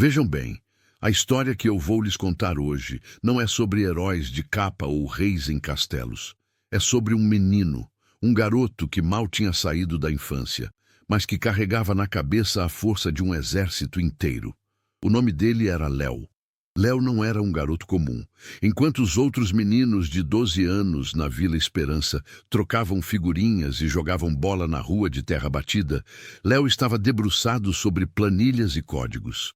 Vejam bem, a história que eu vou lhes contar hoje não é sobre heróis de capa ou reis em castelos. É sobre um menino, um garoto que mal tinha saído da infância, mas que carregava na cabeça a força de um exército inteiro. O nome dele era Léo. Léo não era um garoto comum. Enquanto os outros meninos de 12 anos na Vila Esperança trocavam figurinhas e jogavam bola na rua de terra batida, Léo estava debruçado sobre planilhas e códigos.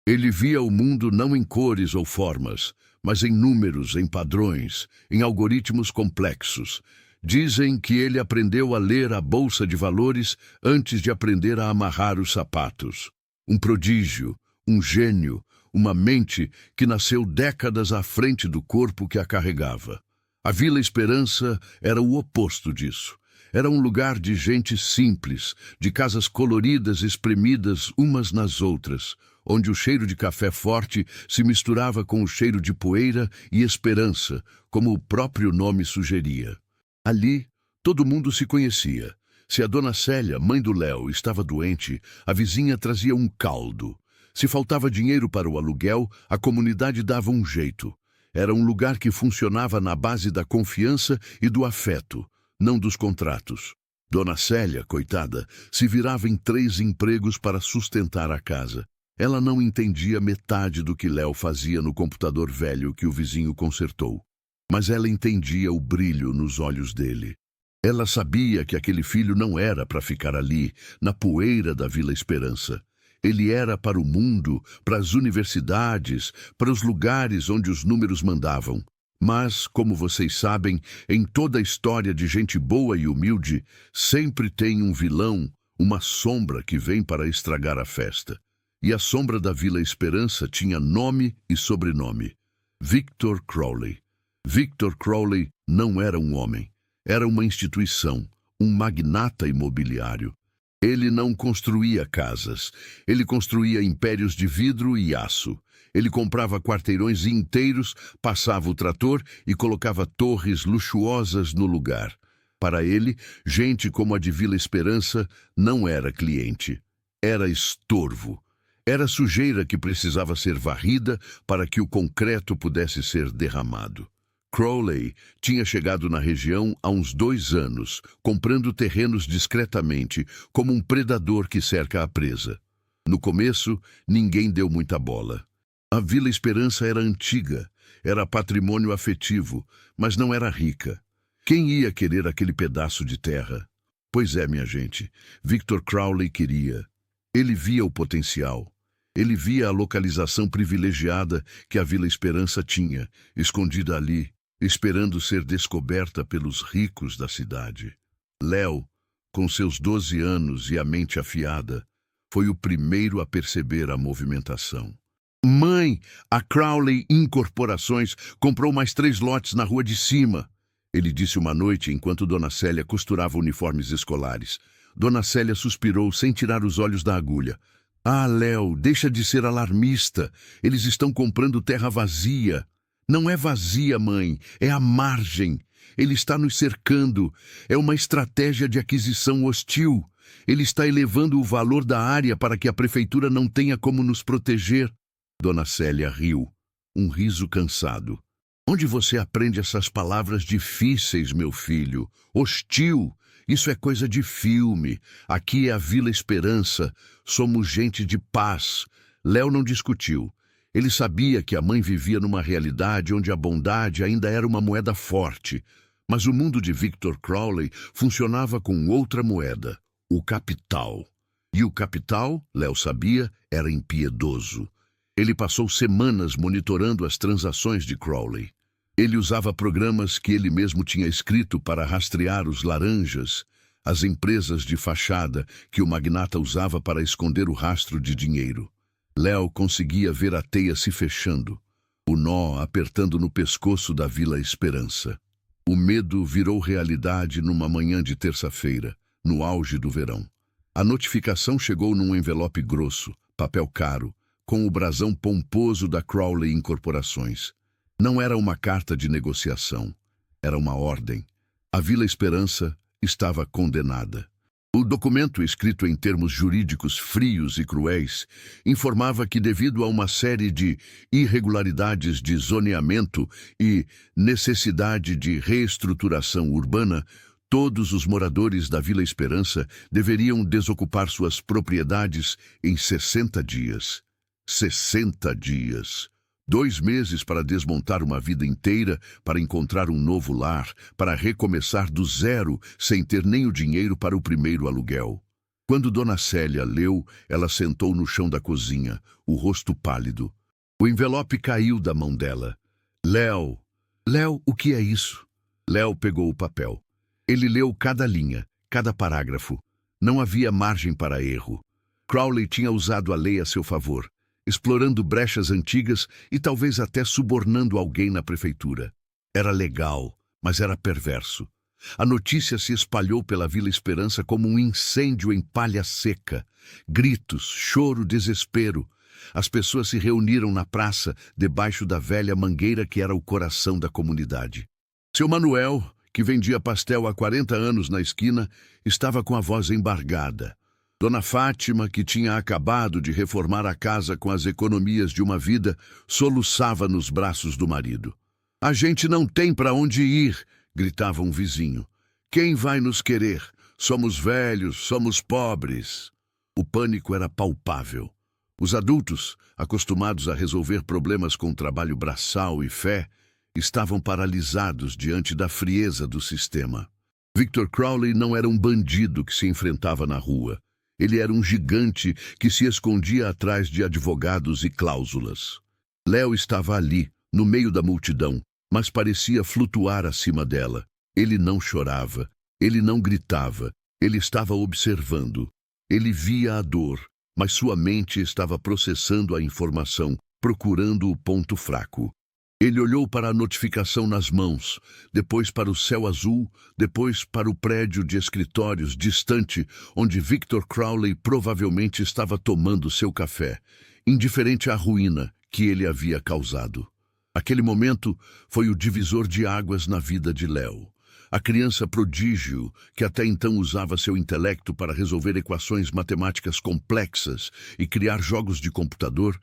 Ele via o mundo não em cores ou formas, mas em números, em padrões, em algoritmos complexos. Dizem que ele aprendeu a ler a bolsa de valores antes de aprender a amarrar os sapatos. Um prodígio, um gênio, uma mente que nasceu décadas à frente do corpo que a carregava. A Vila Esperança era o oposto disso. Era um lugar de gente simples, de casas coloridas espremidas umas nas outras, onde o cheiro de café forte se misturava com o cheiro de poeira e esperança, como o próprio nome sugeria. Ali, todo mundo se conhecia. Se a dona Célia, mãe do Léo, estava doente, a vizinha trazia um caldo. Se faltava dinheiro para o aluguel, a comunidade dava um jeito. Era um lugar que funcionava na base da confiança e do afeto, não dos contratos. Dona Célia, coitada, se virava em 3 empregos para sustentar a casa. Ela não entendia metade do que Léo fazia no computador velho que o vizinho consertou. Mas ela entendia o brilho nos olhos dele. Ela sabia que aquele filho não era para ficar ali, na poeira da Vila Esperança. Ele era para o mundo, para as universidades, para os lugares onde os números mandavam. Mas, como vocês sabem, em toda a história de gente boa e humilde, sempre tem um vilão, uma sombra que vem para estragar a festa. E a sombra da Vila Esperança tinha nome e sobrenome: Victor Crowley. Victor Crowley não era um homem, era uma instituição, um magnata imobiliário. Ele não construía casas, ele construía impérios de vidro e aço. Ele comprava quarteirões inteiros, passava o trator e colocava torres luxuosas no lugar. Para ele, gente como a de Vila Esperança não era cliente, era estorvo. Era sujeira que precisava ser varrida para que o concreto pudesse ser derramado. Crowley tinha chegado na região há uns 2 anos, comprando terrenos discretamente, como um predador que cerca a presa. No começo, ninguém deu muita bola. A Vila Esperança era antiga, era patrimônio afetivo, mas não era rica. Quem ia querer aquele pedaço de terra? Pois é, minha gente, Victor Crowley queria. Ele via o potencial. Ele via a localização privilegiada que a Vila Esperança tinha, escondida ali, esperando ser descoberta pelos ricos da cidade. Léo, com seus 12 anos e a mente afiada, foi o primeiro a perceber a movimentação. Mãe, a Crowley Incorporações comprou mais 3 lotes na rua de cima, ele disse uma noite enquanto Dona Célia costurava uniformes escolares. Dona Célia suspirou sem tirar os olhos da agulha. Ah, Léo, deixa de ser alarmista. Eles estão comprando terra vazia. Não é vazia, mãe, é a margem. Ele está nos cercando. É uma estratégia de aquisição hostil. Ele está elevando o valor da área para que a prefeitura não tenha como nos proteger. Dona Célia riu, um riso cansado. Onde você aprende essas palavras difíceis, meu filho? Hostil. Isso é coisa de filme. Aqui é a Vila Esperança. Somos gente de paz. Léo não discutiu. Ele sabia que a mãe vivia numa realidade onde a bondade ainda era uma moeda forte. Mas o mundo de Victor Crowley funcionava com outra moeda, o capital. E o capital, Léo sabia, era impiedoso. Ele passou semanas monitorando as transações de Crowley. Ele usava programas que ele mesmo tinha escrito para rastrear os laranjas, as empresas de fachada que o magnata usava para esconder o rastro de dinheiro. Léo conseguia ver a teia se fechando, o nó apertando no pescoço da Vila Esperança. O medo virou realidade numa manhã de terça-feira, no auge do verão. A notificação chegou num envelope grosso, papel caro, com o brasão pomposo da Crowley Incorporações. Não era uma carta de negociação, era uma ordem. A Vila Esperança estava condenada. O documento, escrito em termos jurídicos frios e cruéis, informava que, devido a uma série de irregularidades de zoneamento e necessidade de reestruturação urbana, todos os moradores da Vila Esperança deveriam desocupar suas propriedades em 60 dias. 60 dias. 2 meses para desmontar uma vida inteira, para encontrar um novo lar, para recomeçar do zero, sem ter nem o dinheiro para o primeiro aluguel. Quando Dona Célia leu, ela sentou no chão da cozinha, o rosto pálido. O envelope caiu da mão dela. Léo, o que é isso? Léo pegou o papel. Ele leu cada linha, cada parágrafo. Não havia margem para erro. Crowley tinha usado a lei a seu favor, explorando brechas antigas e talvez até subornando alguém na prefeitura. Era legal, mas era perverso. A notícia se espalhou pela Vila Esperança como um incêndio em palha seca. Gritos, choro, desespero. As pessoas se reuniram na praça, debaixo da velha mangueira que era o coração da comunidade. Seu Manuel, que vendia pastel há 40 anos na esquina, estava com a voz embargada. Dona Fátima, que tinha acabado de reformar a casa com as economias de uma vida, soluçava nos braços do marido. "A gente não tem para onde ir", gritava um vizinho. "Quem vai nos querer? Somos velhos, somos pobres." O pânico era palpável. Os adultos, acostumados a resolver problemas com trabalho braçal e fé, estavam paralisados diante da frieza do sistema. Victor Crowley não era um bandido que se enfrentava na rua. Ele era um gigante que se escondia atrás de advogados e cláusulas. Léo estava ali, no meio da multidão, mas parecia flutuar acima dela. Ele não chorava, ele não gritava, ele estava observando. Ele via a dor, mas sua mente estava processando a informação, procurando o ponto fraco. Ele olhou para a notificação nas mãos, depois para o céu azul, depois para o prédio de escritórios distante, onde Victor Crowley provavelmente estava tomando seu café, indiferente à ruína que ele havia causado. Aquele momento foi o divisor de águas na vida de Léo. A criança prodígio, que até então usava seu intelecto para resolver equações matemáticas complexas e criar jogos de computador,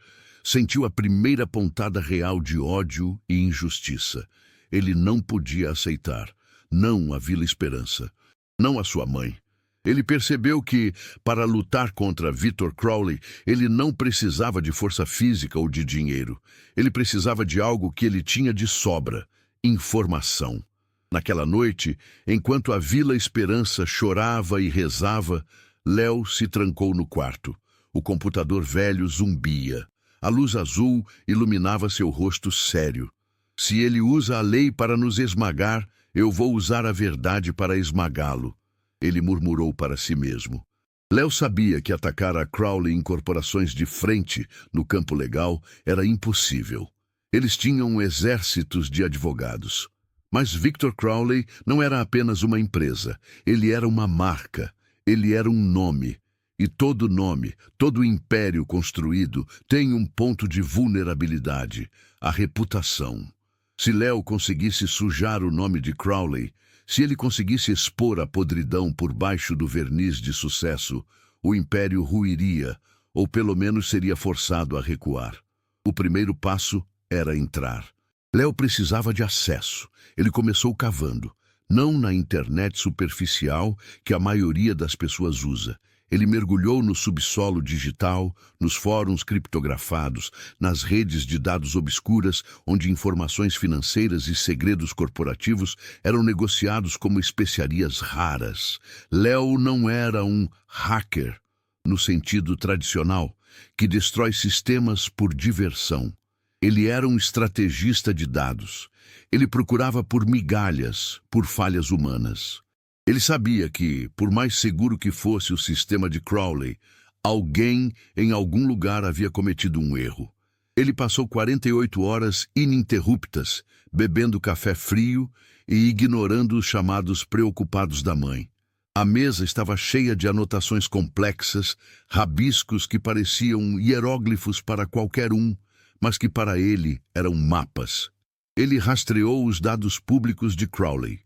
sentiu a primeira pontada real de ódio e injustiça. Ele não podia aceitar, não a Vila Esperança, não a sua mãe. Ele percebeu que, para lutar contra Victor Crowley, ele não precisava de força física ou de dinheiro. Ele precisava de algo que ele tinha de sobra: informação. Naquela noite, enquanto a Vila Esperança chorava e rezava, Léo se trancou no quarto. O computador velho zumbia. A luz azul iluminava seu rosto sério. "Se ele usa a lei para nos esmagar, eu vou usar a verdade para esmagá-lo", ele murmurou para si mesmo. Léo sabia que atacar a Crowley em corporações de frente no campo legal era impossível. Eles tinham exércitos de advogados. Mas Victor Crowley não era apenas uma empresa. Ele era uma marca. Ele era um nome. E todo nome, todo império construído tem um ponto de vulnerabilidade: a reputação. Se Léo conseguisse sujar o nome de Crowley, se ele conseguisse expor a podridão por baixo do verniz de sucesso, o império ruiria, ou pelo menos seria forçado a recuar. O primeiro passo era entrar. Léo precisava de acesso. Ele começou cavando, não na internet superficial que a maioria das pessoas usa. Ele mergulhou no subsolo digital, nos fóruns criptografados, nas redes de dados obscuras, onde informações financeiras e segredos corporativos eram negociados como especiarias raras. Léo não era um hacker, no sentido tradicional, que destrói sistemas por diversão. Ele era um estrategista de dados. Ele procurava por migalhas, por falhas humanas. Ele sabia que, por mais seguro que fosse o sistema de Crowley, alguém em algum lugar havia cometido um erro. Ele passou 48 horas ininterruptas, bebendo café frio e ignorando os chamados preocupados da mãe. A mesa estava cheia de anotações complexas, rabiscos que pareciam hieróglifos para qualquer um, mas que para ele eram mapas. Ele rastreou os dados públicos de Crowley: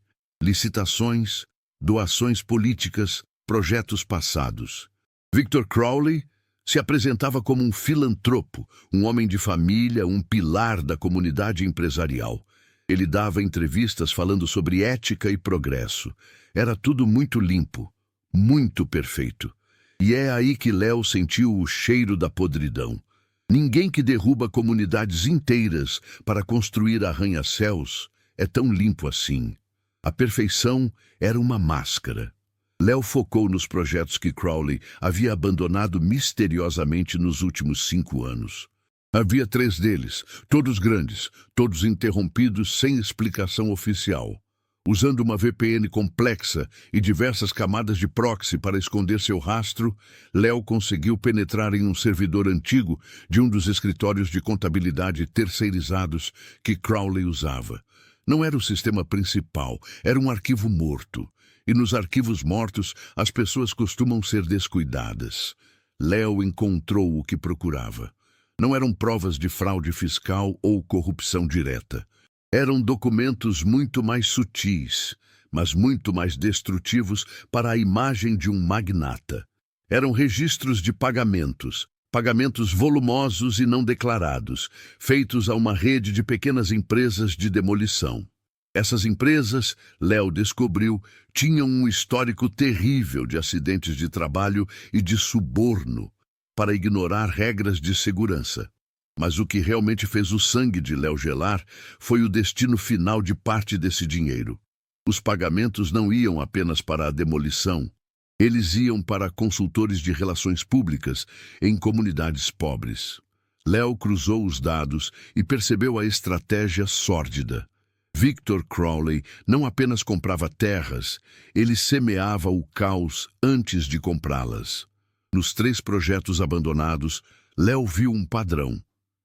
licitações, doações políticas, projetos passados. Victor Crowley se apresentava como um filantropo, um homem de família, um pilar da comunidade empresarial. Ele dava entrevistas falando sobre ética e progresso. Era tudo muito limpo, muito perfeito. E é aí que Léo sentiu o cheiro da podridão. Ninguém que derruba comunidades inteiras para construir arranha-céus é tão limpo assim. A perfeição era uma máscara. Léo focou nos projetos que Crowley havia abandonado misteriosamente nos últimos 5 anos. Havia 3 deles, todos grandes, todos interrompidos sem explicação oficial. Usando uma VPN complexa e diversas camadas de proxy para esconder seu rastro, Léo conseguiu penetrar em um servidor antigo de um dos escritórios de contabilidade terceirizados que Crowley usava. Não era o sistema principal, era um arquivo morto. E nos arquivos mortos, as pessoas costumam ser descuidadas. Léo encontrou o que procurava. Não eram provas de fraude fiscal ou corrupção direta. Eram documentos muito mais sutis, mas muito mais destrutivos para a imagem de um magnata. Eram registros de pagamentos volumosos e não declarados, feitos a uma rede de pequenas empresas de demolição. Essas empresas, Léo descobriu, tinham um histórico terrível de acidentes de trabalho e de suborno para ignorar regras de segurança. Mas o que realmente fez o sangue de Léo gelar foi o destino final de parte desse dinheiro. Os pagamentos não iam apenas para a demolição. Eles iam para consultores de relações públicas em comunidades pobres. Léo cruzou os dados e percebeu a estratégia sórdida. Victor Crowley não apenas comprava terras, ele semeava o caos antes de comprá-las. Nos 3 projetos abandonados, Léo viu um padrão.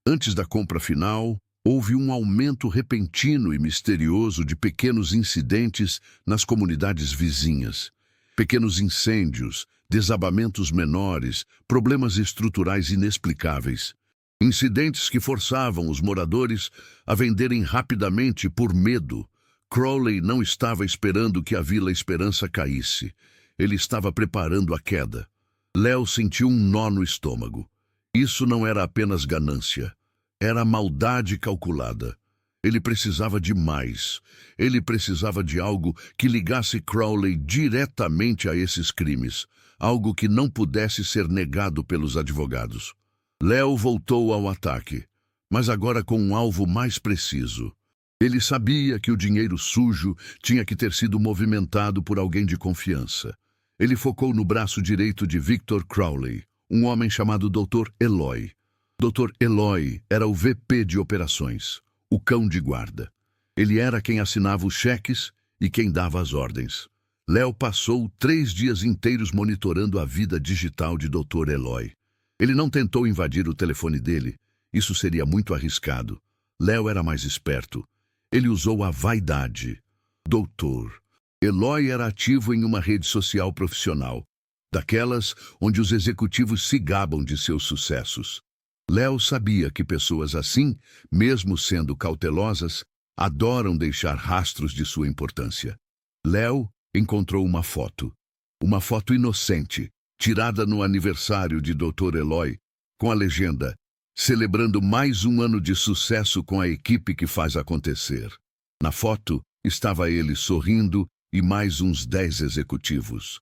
Antes da compra final, houve um aumento repentino e misterioso de pequenos incidentes nas comunidades vizinhas. Pequenos incêndios, desabamentos menores, problemas estruturais inexplicáveis. Incidentes que forçavam os moradores a venderem rapidamente por medo. Crowley não estava esperando que a Vila Esperança caísse. Ele estava preparando a queda. Léo sentiu um nó no estômago. Isso não era apenas ganância. Era maldade calculada. Ele precisava de mais. Ele precisava de algo que ligasse Crowley diretamente a esses crimes. Algo que não pudesse ser negado pelos advogados. Léo voltou ao ataque, mas agora com um alvo mais preciso. Ele sabia que o dinheiro sujo tinha que ter sido movimentado por alguém de confiança. Ele focou no braço direito de Victor Crowley, um homem chamado Dr. Eloy. Dr. Eloy era o VP de operações, o cão de guarda. Ele era quem assinava os cheques e quem dava as ordens. Léo passou 3 dias inteiros monitorando a vida digital de Dr. Eloy. Ele não tentou invadir o telefone dele. Isso seria muito arriscado. Léo era mais esperto. Ele usou a vaidade. Doutor. Eloy era ativo em uma rede social profissional, daquelas onde os executivos se gabam de seus sucessos. Léo sabia que pessoas assim, mesmo sendo cautelosas, adoram deixar rastros de sua importância. Léo encontrou uma foto inocente, tirada no aniversário de Dr. Eloy, com a legenda "Celebrando mais um ano de sucesso com a equipe que faz acontecer". Na foto, estava ele sorrindo e mais uns 10 executivos.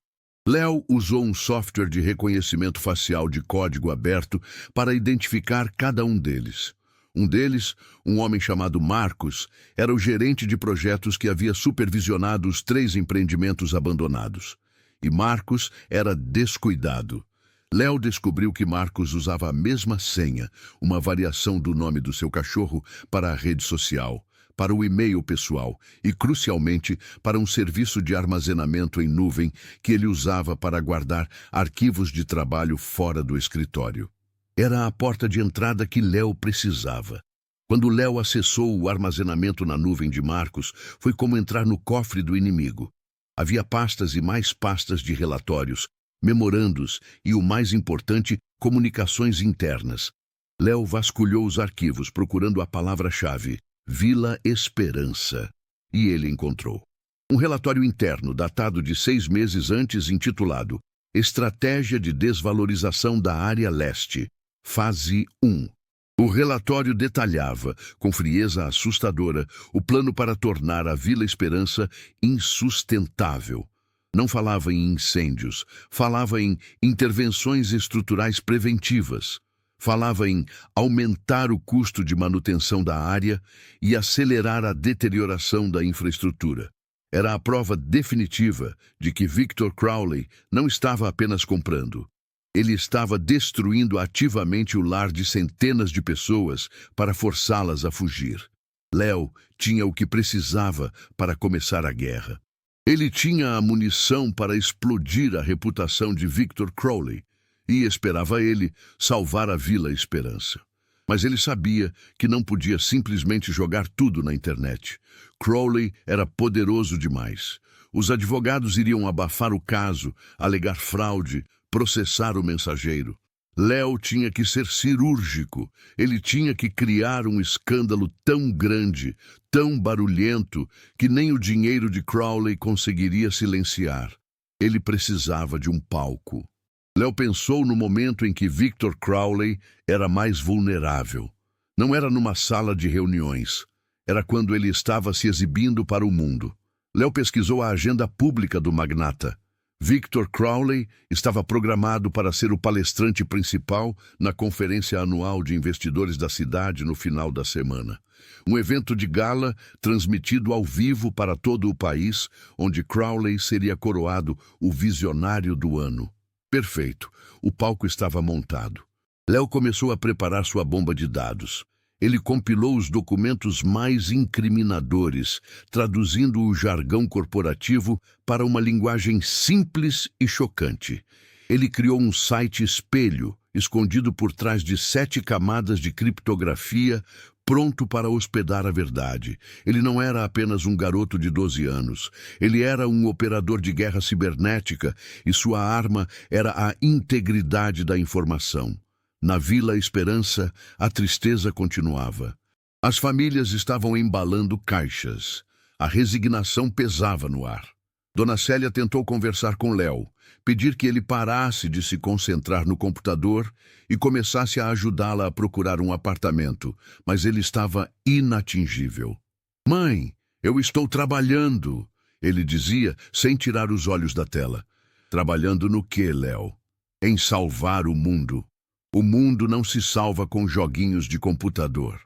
Léo usou um software de reconhecimento facial de código aberto para identificar cada um deles. Um deles, um homem chamado Marcos, era o gerente de projetos que havia supervisionado os 3 empreendimentos abandonados. E Marcos era descuidado. Léo descobriu que Marcos usava a mesma senha, uma variação do nome do seu cachorro, para a rede social, para o e-mail pessoal e, crucialmente, para um serviço de armazenamento em nuvem que ele usava para guardar arquivos de trabalho fora do escritório. Era a porta de entrada que Léo precisava. Quando Léo acessou o armazenamento na nuvem de Marcos, foi como entrar no cofre do inimigo. Havia pastas e mais pastas de relatórios, memorandos e, o mais importante, comunicações internas. Léo vasculhou os arquivos procurando a palavra-chave, Vila Esperança, e ele encontrou. Um relatório interno datado de 6 meses antes, intitulado Estratégia de Desvalorização da Área Leste, Fase 1. O relatório detalhava, com frieza assustadora, o plano para tornar a Vila Esperança insustentável. Não falava em incêndios, falava em intervenções estruturais preventivas. Falava em aumentar o custo de manutenção da área e acelerar a deterioração da infraestrutura. Era a prova definitiva de que Victor Crowley não estava apenas comprando. Ele estava destruindo ativamente o lar de centenas de pessoas para forçá-las a fugir. Léo tinha o que precisava para começar a guerra. Ele tinha a munição para explodir a reputação de Victor Crowley e esperava ele salvar a Vila Esperança. Mas ele sabia que não podia simplesmente jogar tudo na internet. Crowley era poderoso demais. Os advogados iriam abafar o caso, alegar fraude, processar o mensageiro. Léo tinha que ser cirúrgico. Ele tinha que criar um escândalo tão grande, tão barulhento, que nem o dinheiro de Crowley conseguiria silenciar. Ele precisava de um palco. Léo pensou no momento em que Victor Crowley era mais vulnerável. Não era numa sala de reuniões. Era quando ele estava se exibindo para o mundo. Léo pesquisou a agenda pública do magnata. Victor Crowley estava programado para ser o palestrante principal na conferência anual de investidores da cidade no final da semana. Um evento de gala transmitido ao vivo para todo o país, onde Crowley seria coroado o visionário do ano. Perfeito. O palco estava montado. Léo começou a preparar sua bomba de dados. Ele compilou os documentos mais incriminadores, traduzindo o jargão corporativo para uma linguagem simples e chocante. Ele criou um site espelho, escondido por trás de 7 camadas de criptografia, pronto para hospedar a verdade. Ele não era apenas um garoto de 12 anos. Ele era um operador de guerra cibernética e sua arma era a integridade da informação. Na Vila Esperança, a tristeza continuava. As famílias estavam embalando caixas. A resignação pesava no ar. Dona Célia tentou conversar com Léo, pedir que ele parasse de se concentrar no computador e começasse a ajudá-la a procurar um apartamento, mas ele estava inatingível. "Mãe, eu estou trabalhando", ele dizia, sem tirar os olhos da tela. "Trabalhando no quê, Léo?" "Em salvar o mundo." "O mundo não se salva com joguinhos de computador."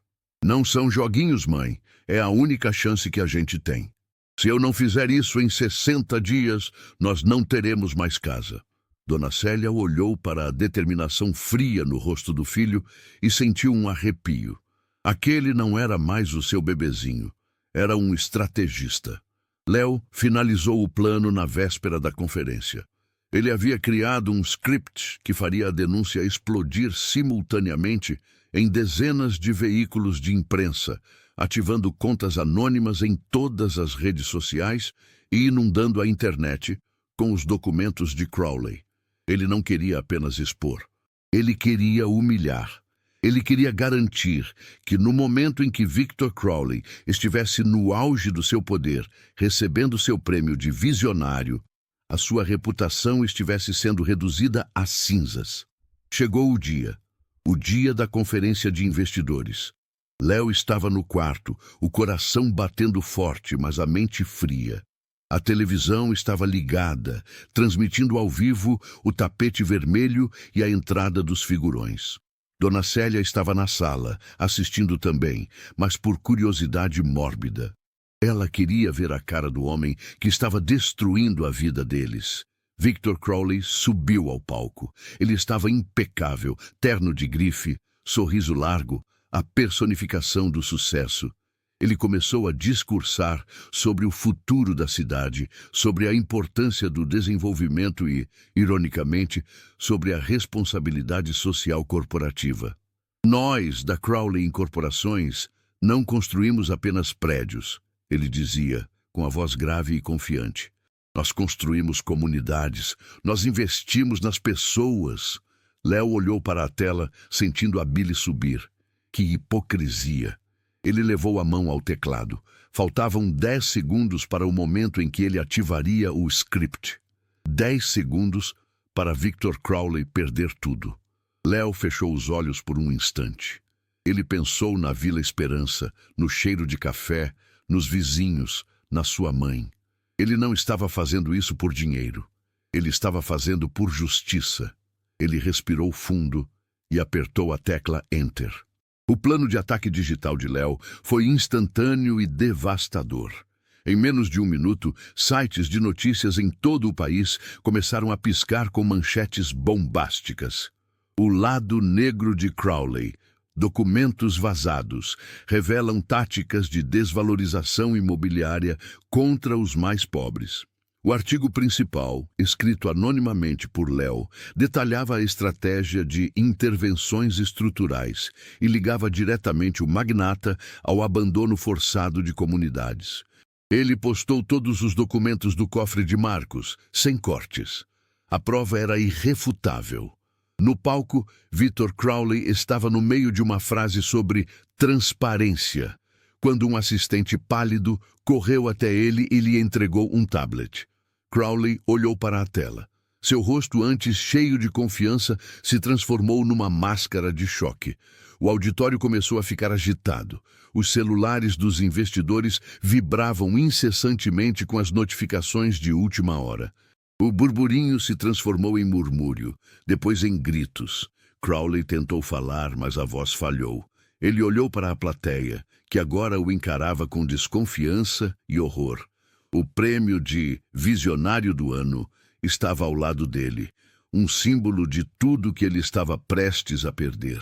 "Não são joguinhos, mãe. É a única chance que a gente tem. Se eu não fizer isso em 60 dias, nós não teremos mais casa." Dona Célia olhou para a determinação fria no rosto do filho e sentiu um arrepio. Aquele não era mais o seu bebezinho. Era um estrategista. Léo finalizou o plano na véspera da conferência. Ele havia criado um script que faria a denúncia explodir simultaneamente em dezenas de veículos de imprensa, ativando contas anônimas em todas as redes sociais e inundando a internet com os documentos de Crowley. Ele não queria apenas expor. Ele queria humilhar. Ele queria garantir que no momento em que Victor Crowley estivesse no auge do seu poder, recebendo seu prêmio de visionário, a sua reputação estivesse sendo reduzida a cinzas. Chegou o dia da conferência de investidores. Léo estava no quarto, o coração batendo forte, mas a mente fria. A televisão estava ligada, transmitindo ao vivo o tapete vermelho e a entrada dos figurões. Dona Célia estava na sala, assistindo também, mas por curiosidade mórbida. Ela queria ver a cara do homem que estava destruindo a vida deles. Victor Crowley subiu ao palco. Ele estava impecável, terno de grife, sorriso largo, a personificação do sucesso. Ele começou a discursar sobre o futuro da cidade, sobre a importância do desenvolvimento e, ironicamente, sobre a responsabilidade social corporativa. "Nós, da Crowley Incorporações, não construímos apenas prédios", ele dizia, com a voz grave e confiante. "Nós construímos comunidades, nós investimos nas pessoas." Léo olhou para a tela, sentindo a bile subir. Que hipocrisia! Ele levou a mão ao teclado. Faltavam 10 segundos para o momento em que ele ativaria o script. 10 segundos para Victor Crowley perder tudo. Léo fechou os olhos por um instante. Ele pensou na Vila Esperança, no cheiro de café, nos vizinhos, na sua mãe. Ele não estava fazendo isso por dinheiro. Ele estava fazendo por justiça. Ele respirou fundo e apertou a tecla Enter. O plano de ataque digital de Léo foi instantâneo e devastador. Em menos de 1 minuto, sites de notícias em todo o país começaram a piscar com manchetes bombásticas. O lado negro de Crowley. Documentos vazados revelam táticas de desvalorização imobiliária contra os mais pobres. O artigo principal, escrito anonimamente por Léo, detalhava a estratégia de intervenções estruturais e ligava diretamente o magnata ao abandono forçado de comunidades. Ele postou todos os documentos do cofre de Marcos, sem cortes. A prova era irrefutável. No palco, Victor Crowley estava no meio de uma frase sobre transparência, quando um assistente pálido correu até ele e lhe entregou um tablet. Crowley olhou para a tela. Seu rosto, antes cheio de confiança, se transformou numa máscara de choque. O auditório começou a ficar agitado. Os celulares dos investidores vibravam incessantemente com as notificações de última hora. O burburinho se transformou em murmúrio, depois em gritos. Crowley tentou falar, mas a voz falhou. Ele olhou para a plateia, que agora o encarava com desconfiança e horror. O prêmio de Visionário do Ano estava ao lado dele, um símbolo de tudo que ele estava prestes a perder.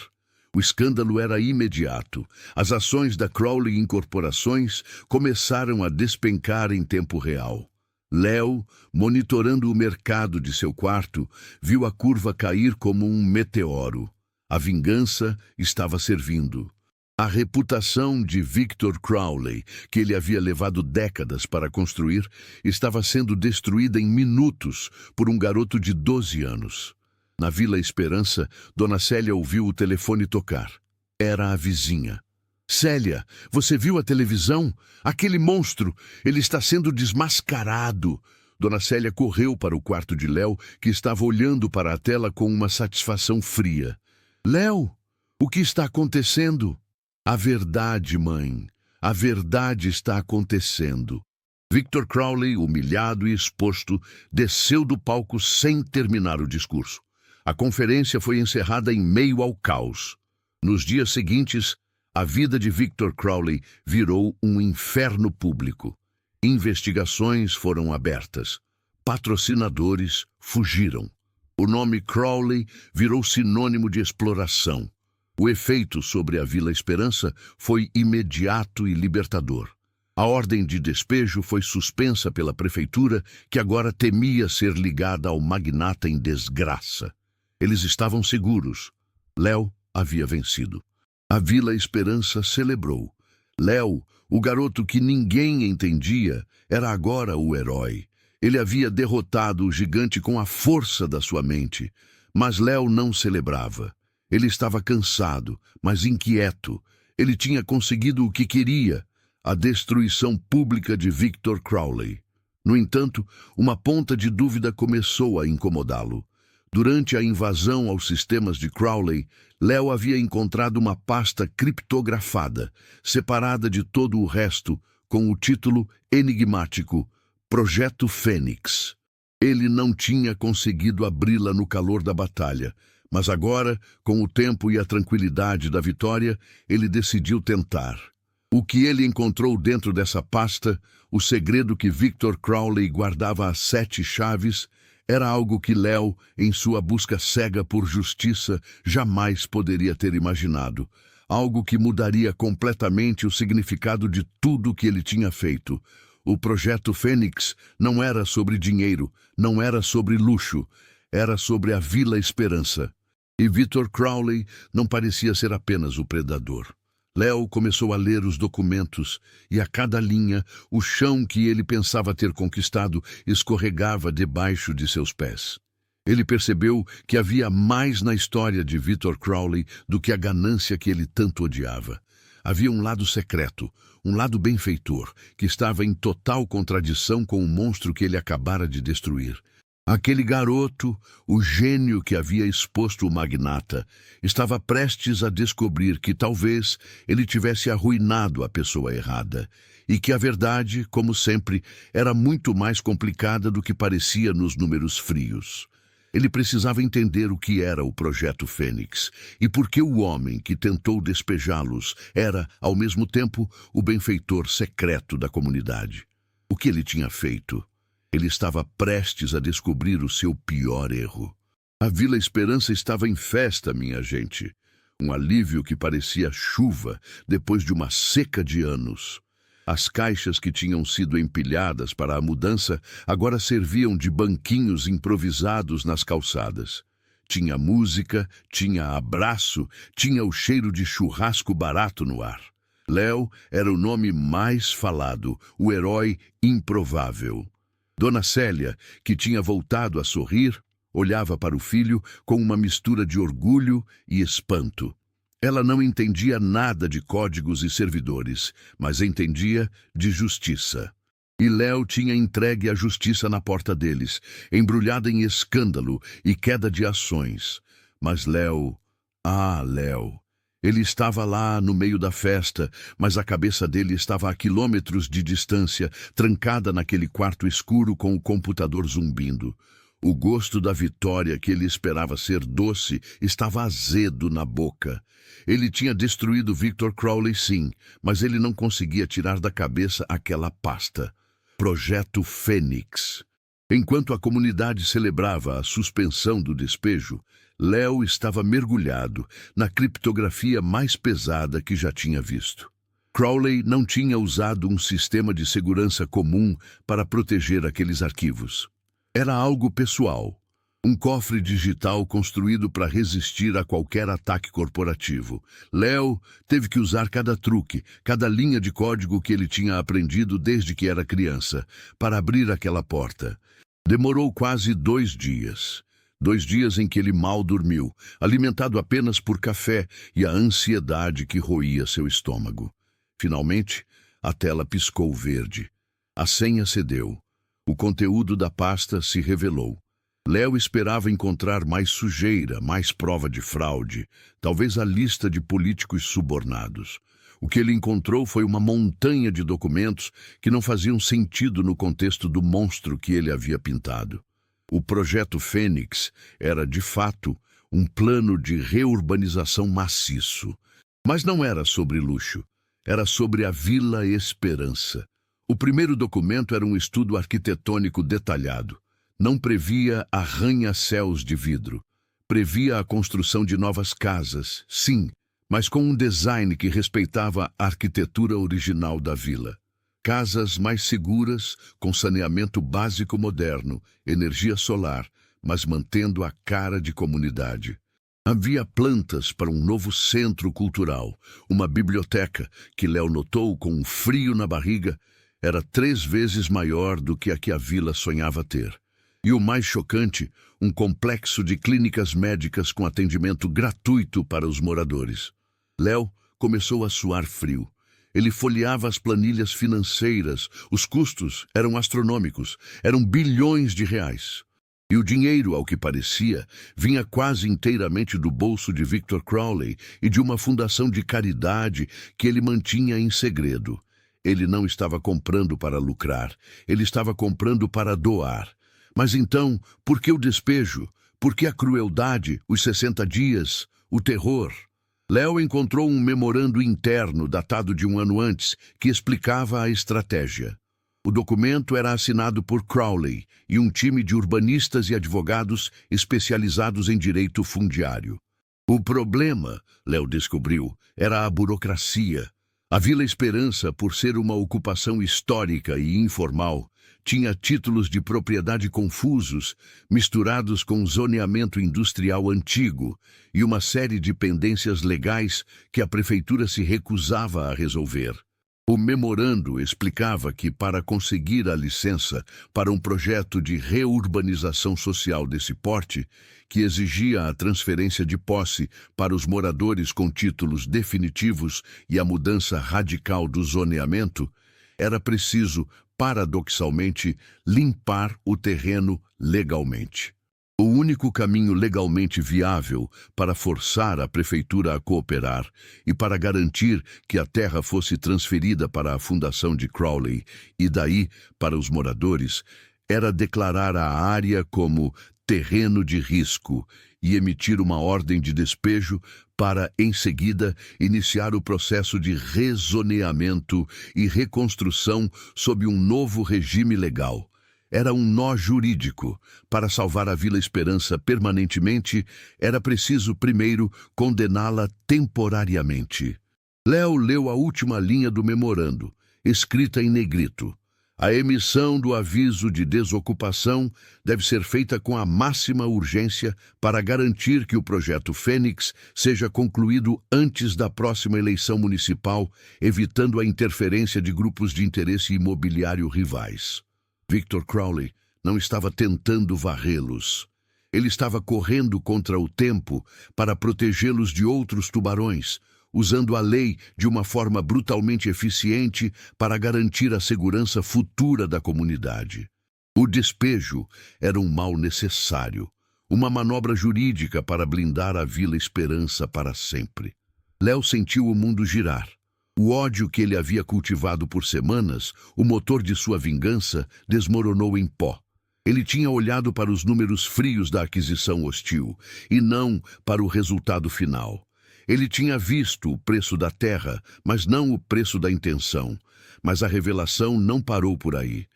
O escândalo era imediato. As ações da Crowley Incorporações começaram a despencar em tempo real. Léo, monitorando o mercado de seu quarto, viu a curva cair como um meteoro. A vingança estava servindo. A reputação de Victor Crowley, que ele havia levado décadas para construir, estava sendo destruída em minutos por um garoto de 12 anos. Na Vila Esperança, Dona Célia ouviu o telefone tocar. Era a vizinha. Célia, você viu a televisão? Aquele monstro, ele está sendo desmascarado. Dona Célia correu para o quarto de Léo, que estava olhando para a tela com uma satisfação fria. Léo, o que está acontecendo? A verdade, mãe. A verdade está acontecendo. Victor Crowley, humilhado e exposto, desceu do palco sem terminar o discurso. A conferência foi encerrada em meio ao caos. Nos dias seguintes, a vida de Victor Crowley virou um inferno público. Investigações foram abertas. Patrocinadores fugiram. O nome Crowley virou sinônimo de exploração. O efeito sobre a Vila Esperança foi imediato e libertador. A ordem de despejo foi suspensa pela prefeitura, que agora temia ser ligada ao magnata em desgraça. Eles estavam seguros. Léo havia vencido. A Vila Esperança celebrou. Léo, o garoto que ninguém entendia, era agora o herói. Ele havia derrotado o gigante com a força da sua mente. Mas Léo não celebrava. Ele estava cansado, mas inquieto. Ele tinha conseguido o que queria, a destruição pública de Victor Crowley. No entanto, uma ponta de dúvida começou a incomodá-lo. Durante a invasão aos sistemas de Crowley, Léo havia encontrado uma pasta criptografada, separada de todo o resto, com o título enigmático Projeto Fênix. Ele não tinha conseguido abri-la no calor da batalha, mas agora, com o tempo e a tranquilidade da vitória, ele decidiu tentar. O que ele encontrou dentro dessa pasta, o segredo que Victor Crowley guardava às 7 chaves, era algo que Léo, em sua busca cega por justiça, jamais poderia ter imaginado. Algo que mudaria completamente o significado de tudo que ele tinha feito. O Projeto Fênix não era sobre dinheiro, não era sobre luxo, era sobre a Vila Esperança. E Victor Crowley não parecia ser apenas o predador. Léo começou a ler os documentos e a cada linha, o chão que ele pensava ter conquistado escorregava debaixo de seus pés. Ele percebeu que havia mais na história de Victor Crowley do que a ganância que ele tanto odiava. havia um lado secreto, um lado benfeitor, que estava em total contradição com o monstro que ele acabara de destruir. Aquele garoto, o gênio que havia exposto o magnata, estava prestes a descobrir que talvez ele tivesse arruinado a pessoa errada, e que a verdade, como sempre, era muito mais complicada do que parecia nos números frios. Ele precisava entender o que era o Projeto Fênix e por que o homem que tentou despejá-los era, ao mesmo tempo, o benfeitor secreto da comunidade. O que ele tinha feito? Ele estava prestes a descobrir o seu pior erro. A Vila Esperança estava em festa, minha gente. Um alívio que parecia chuva depois de uma seca de anos. As caixas que tinham sido empilhadas para a mudança agora serviam de banquinhos improvisados nas calçadas. Tinha música, tinha abraço, tinha o cheiro de churrasco barato no ar. Léo era o nome mais falado, o herói improvável. Dona Célia, que tinha voltado a sorrir, olhava para o filho com uma mistura de orgulho e espanto. Ela não entendia nada de códigos e servidores, mas entendia de justiça. E Léo tinha entregue a justiça na porta deles, embrulhada em escândalo e queda de ações. Mas Léo... Léo... Ele estava lá no meio da festa, mas a cabeça dele estava a quilômetros de distância, trancada naquele quarto escuro com o computador zumbindo. O gosto da vitória, que ele esperava ser doce, estava azedo na boca. Ele tinha destruído Victor Crowley, sim, mas ele não conseguia tirar da cabeça aquela pasta. Projeto Fênix. Enquanto a comunidade celebrava a suspensão do despejo, Léo estava mergulhado na criptografia mais pesada que já tinha visto. Crowley não tinha usado um sistema de segurança comum para proteger aqueles arquivos. Era algo pessoal, um cofre digital construído para resistir a qualquer ataque corporativo. Léo teve que usar cada truque, cada linha de código que ele tinha aprendido desde que era criança, para abrir aquela porta. Demorou quase 2 dias. 2 dias em que ele mal dormiu, alimentado apenas por café e a ansiedade que roía seu estômago. Finalmente, a tela piscou verde. A senha cedeu. O conteúdo da pasta se revelou. Léo esperava encontrar mais sujeira, mais prova de fraude, talvez a lista de políticos subornados. O que ele encontrou foi uma montanha de documentos que não faziam sentido no contexto do monstro que ele havia pintado. O Projeto Fênix era, de fato, um plano de reurbanização maciço. Mas não era sobre luxo, era sobre a Vila Esperança. O primeiro documento era um estudo arquitetônico detalhado. Não previa arranha-céus de vidro. Previa a construção de novas casas, sim, mas com um design que respeitava a arquitetura original da vila. Casas mais seguras, com saneamento básico moderno, energia solar, mas mantendo a cara de comunidade. Havia plantas para um novo centro cultural, uma biblioteca que Léo notou com um frio na barriga, era 3 vezes maior do que a vila sonhava ter. E o mais chocante, um complexo de clínicas médicas com atendimento gratuito para os moradores. Léo começou a suar frio. Ele folheava as planilhas financeiras. Os custos eram astronômicos, eram bilhões de reais. E o dinheiro, ao que parecia, vinha quase inteiramente do bolso de Victor Crowley e de uma fundação de caridade que ele mantinha em segredo. Ele não estava comprando para lucrar, ele estava comprando para doar. Mas então, por que o despejo? Por que a crueldade, os 60 dias, o terror? Léo encontrou um memorando interno datado de 1 ano antes que explicava a estratégia. O documento era assinado por Crowley e um time de urbanistas e advogados especializados em direito fundiário. O problema, Léo descobriu, era a burocracia. A Vila Esperança, por ser uma ocupação histórica e informal, tinha títulos de propriedade confusos, misturados com zoneamento industrial antigo e uma série de pendências legais que a prefeitura se recusava a resolver. O memorando explicava que, para conseguir a licença para um projeto de reurbanização social desse porte, que exigia a transferência de posse para os moradores com títulos definitivos e a mudança radical do zoneamento, era preciso, paradoxalmente, limpar o terreno legalmente. O único caminho legalmente viável para forçar a prefeitura a cooperar e para garantir que a terra fosse transferida para a fundação de Crowley e daí para os moradores era declarar a área como terreno de risco e emitir uma ordem de despejo para, em seguida, iniciar o processo de rezoneamento e reconstrução sob um novo regime legal. Era um nó jurídico. Para salvar a Vila Esperança permanentemente, era preciso, primeiro, condená-la temporariamente. Léo leu a última linha do memorando, escrita em negrito. A emissão do aviso de desocupação deve ser feita com a máxima urgência para garantir que o projeto Fênix seja concluído antes da próxima eleição municipal, evitando a interferência de grupos de interesse imobiliário rivais. Victor Crowley não estava tentando varrê-los. Ele estava correndo contra o tempo para protegê-los de outros tubarões, usando a lei de uma forma brutalmente eficiente para garantir a segurança futura da comunidade. O despejo era um mal necessário, uma manobra jurídica para blindar a Vila Esperança para sempre. Léo sentiu o mundo girar. O ódio que ele havia cultivado por semanas, o motor de sua vingança, desmoronou em pó. Ele tinha olhado para os números frios da aquisição hostil, e não para o resultado final. Ele tinha visto o preço da terra, mas não o preço da intenção. Mas a revelação não parou por aí.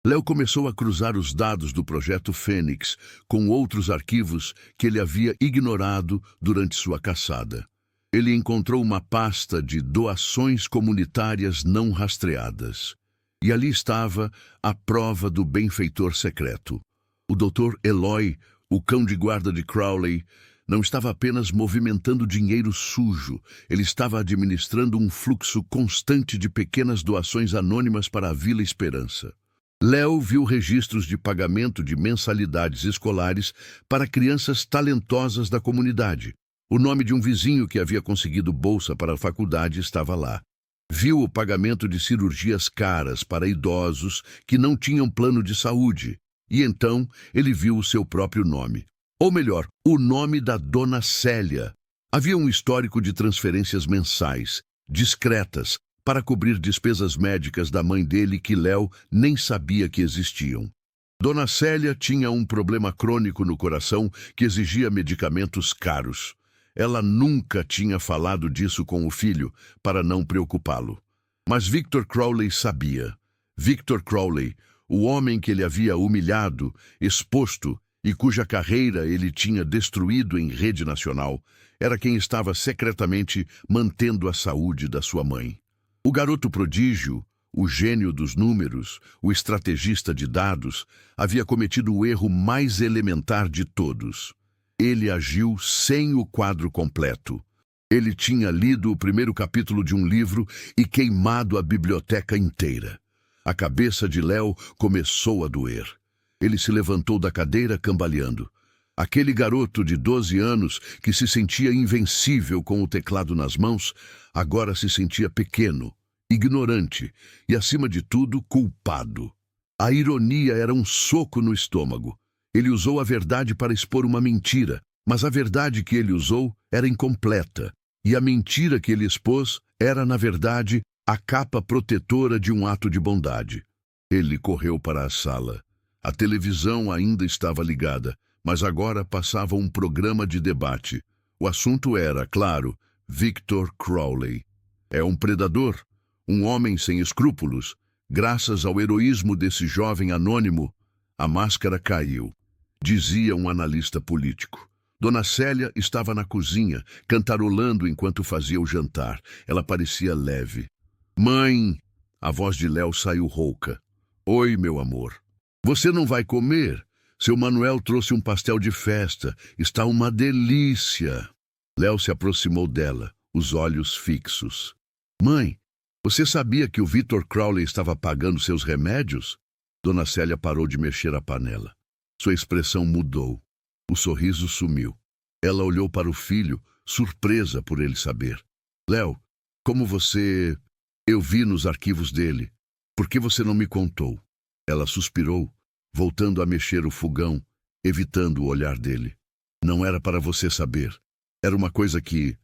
Léo começou a cruzar os dados do projeto Fênix com outros arquivos que ele havia ignorado durante sua caçada. Ele encontrou uma pasta de doações comunitárias não rastreadas. E ali estava a prova do benfeitor secreto. O Dr. Eloy, o cão de guarda de Crowley, não estava apenas movimentando dinheiro sujo, ele estava administrando um fluxo constante de pequenas doações anônimas para a Vila Esperança. Léo viu registros de pagamento de mensalidades escolares para crianças talentosas da comunidade. O nome de um vizinho que havia conseguido bolsa para a faculdade estava lá. Viu o pagamento de cirurgias caras para idosos que não tinham plano de saúde. E então ele viu o seu próprio nome. Ou melhor, o nome da Dona Célia. Havia um histórico de transferências mensais, discretas, para cobrir despesas médicas da mãe dele que Léo nem sabia que existiam. Dona Célia tinha um problema crônico no coração que exigia medicamentos caros. Ela nunca tinha falado disso com o filho, para não preocupá-lo. Mas Victor Crowley sabia. Victor Crowley, o homem que ele havia humilhado, exposto e cuja carreira ele tinha destruído em rede nacional, era quem estava secretamente mantendo a saúde da sua mãe. O garoto prodígio, o gênio dos números, o estrategista de dados, havia cometido o erro mais elementar de todos. Ele agiu sem o quadro completo. Ele tinha lido o primeiro capítulo de um livro e queimado a biblioteca inteira. A cabeça de Léo começou a doer. Ele se levantou da cadeira cambaleando. Aquele garoto de 12 anos que se sentia invencível com o teclado nas mãos, agora se sentia pequeno, ignorante e, acima de tudo, culpado. A ironia era um soco no estômago. Ele usou a verdade para expor uma mentira, mas a verdade que ele usou era incompleta, e a mentira que ele expôs era, na verdade, a capa protetora de um ato de bondade. Ele correu para a sala. A televisão ainda estava ligada, mas agora passava um programa de debate. O assunto era, claro, Victor Crowley. É um predador, um homem sem escrúpulos. Graças ao heroísmo desse jovem anônimo, a máscara caiu, dizia um analista político. Dona Célia estava na cozinha, cantarolando enquanto fazia o jantar. Ela parecia leve. Mãe! A voz de Léo saiu rouca. Oi, meu amor. Você não vai comer? Seu Manuel trouxe um pastel de festa. Está uma delícia. Léo se aproximou dela, os olhos fixos. Mãe, Você sabia que o Victor Crowley estava pagando seus remédios? Dona Célia parou de mexer a panela. Sua expressão mudou. O sorriso sumiu. Ela olhou para o filho, surpresa por ele saber. Léo, como você... Eu vi nos arquivos dele. Por que você não me contou? Ela suspirou, voltando a mexer o fogão, evitando o olhar dele. Não era para você saber. Era uma coisa que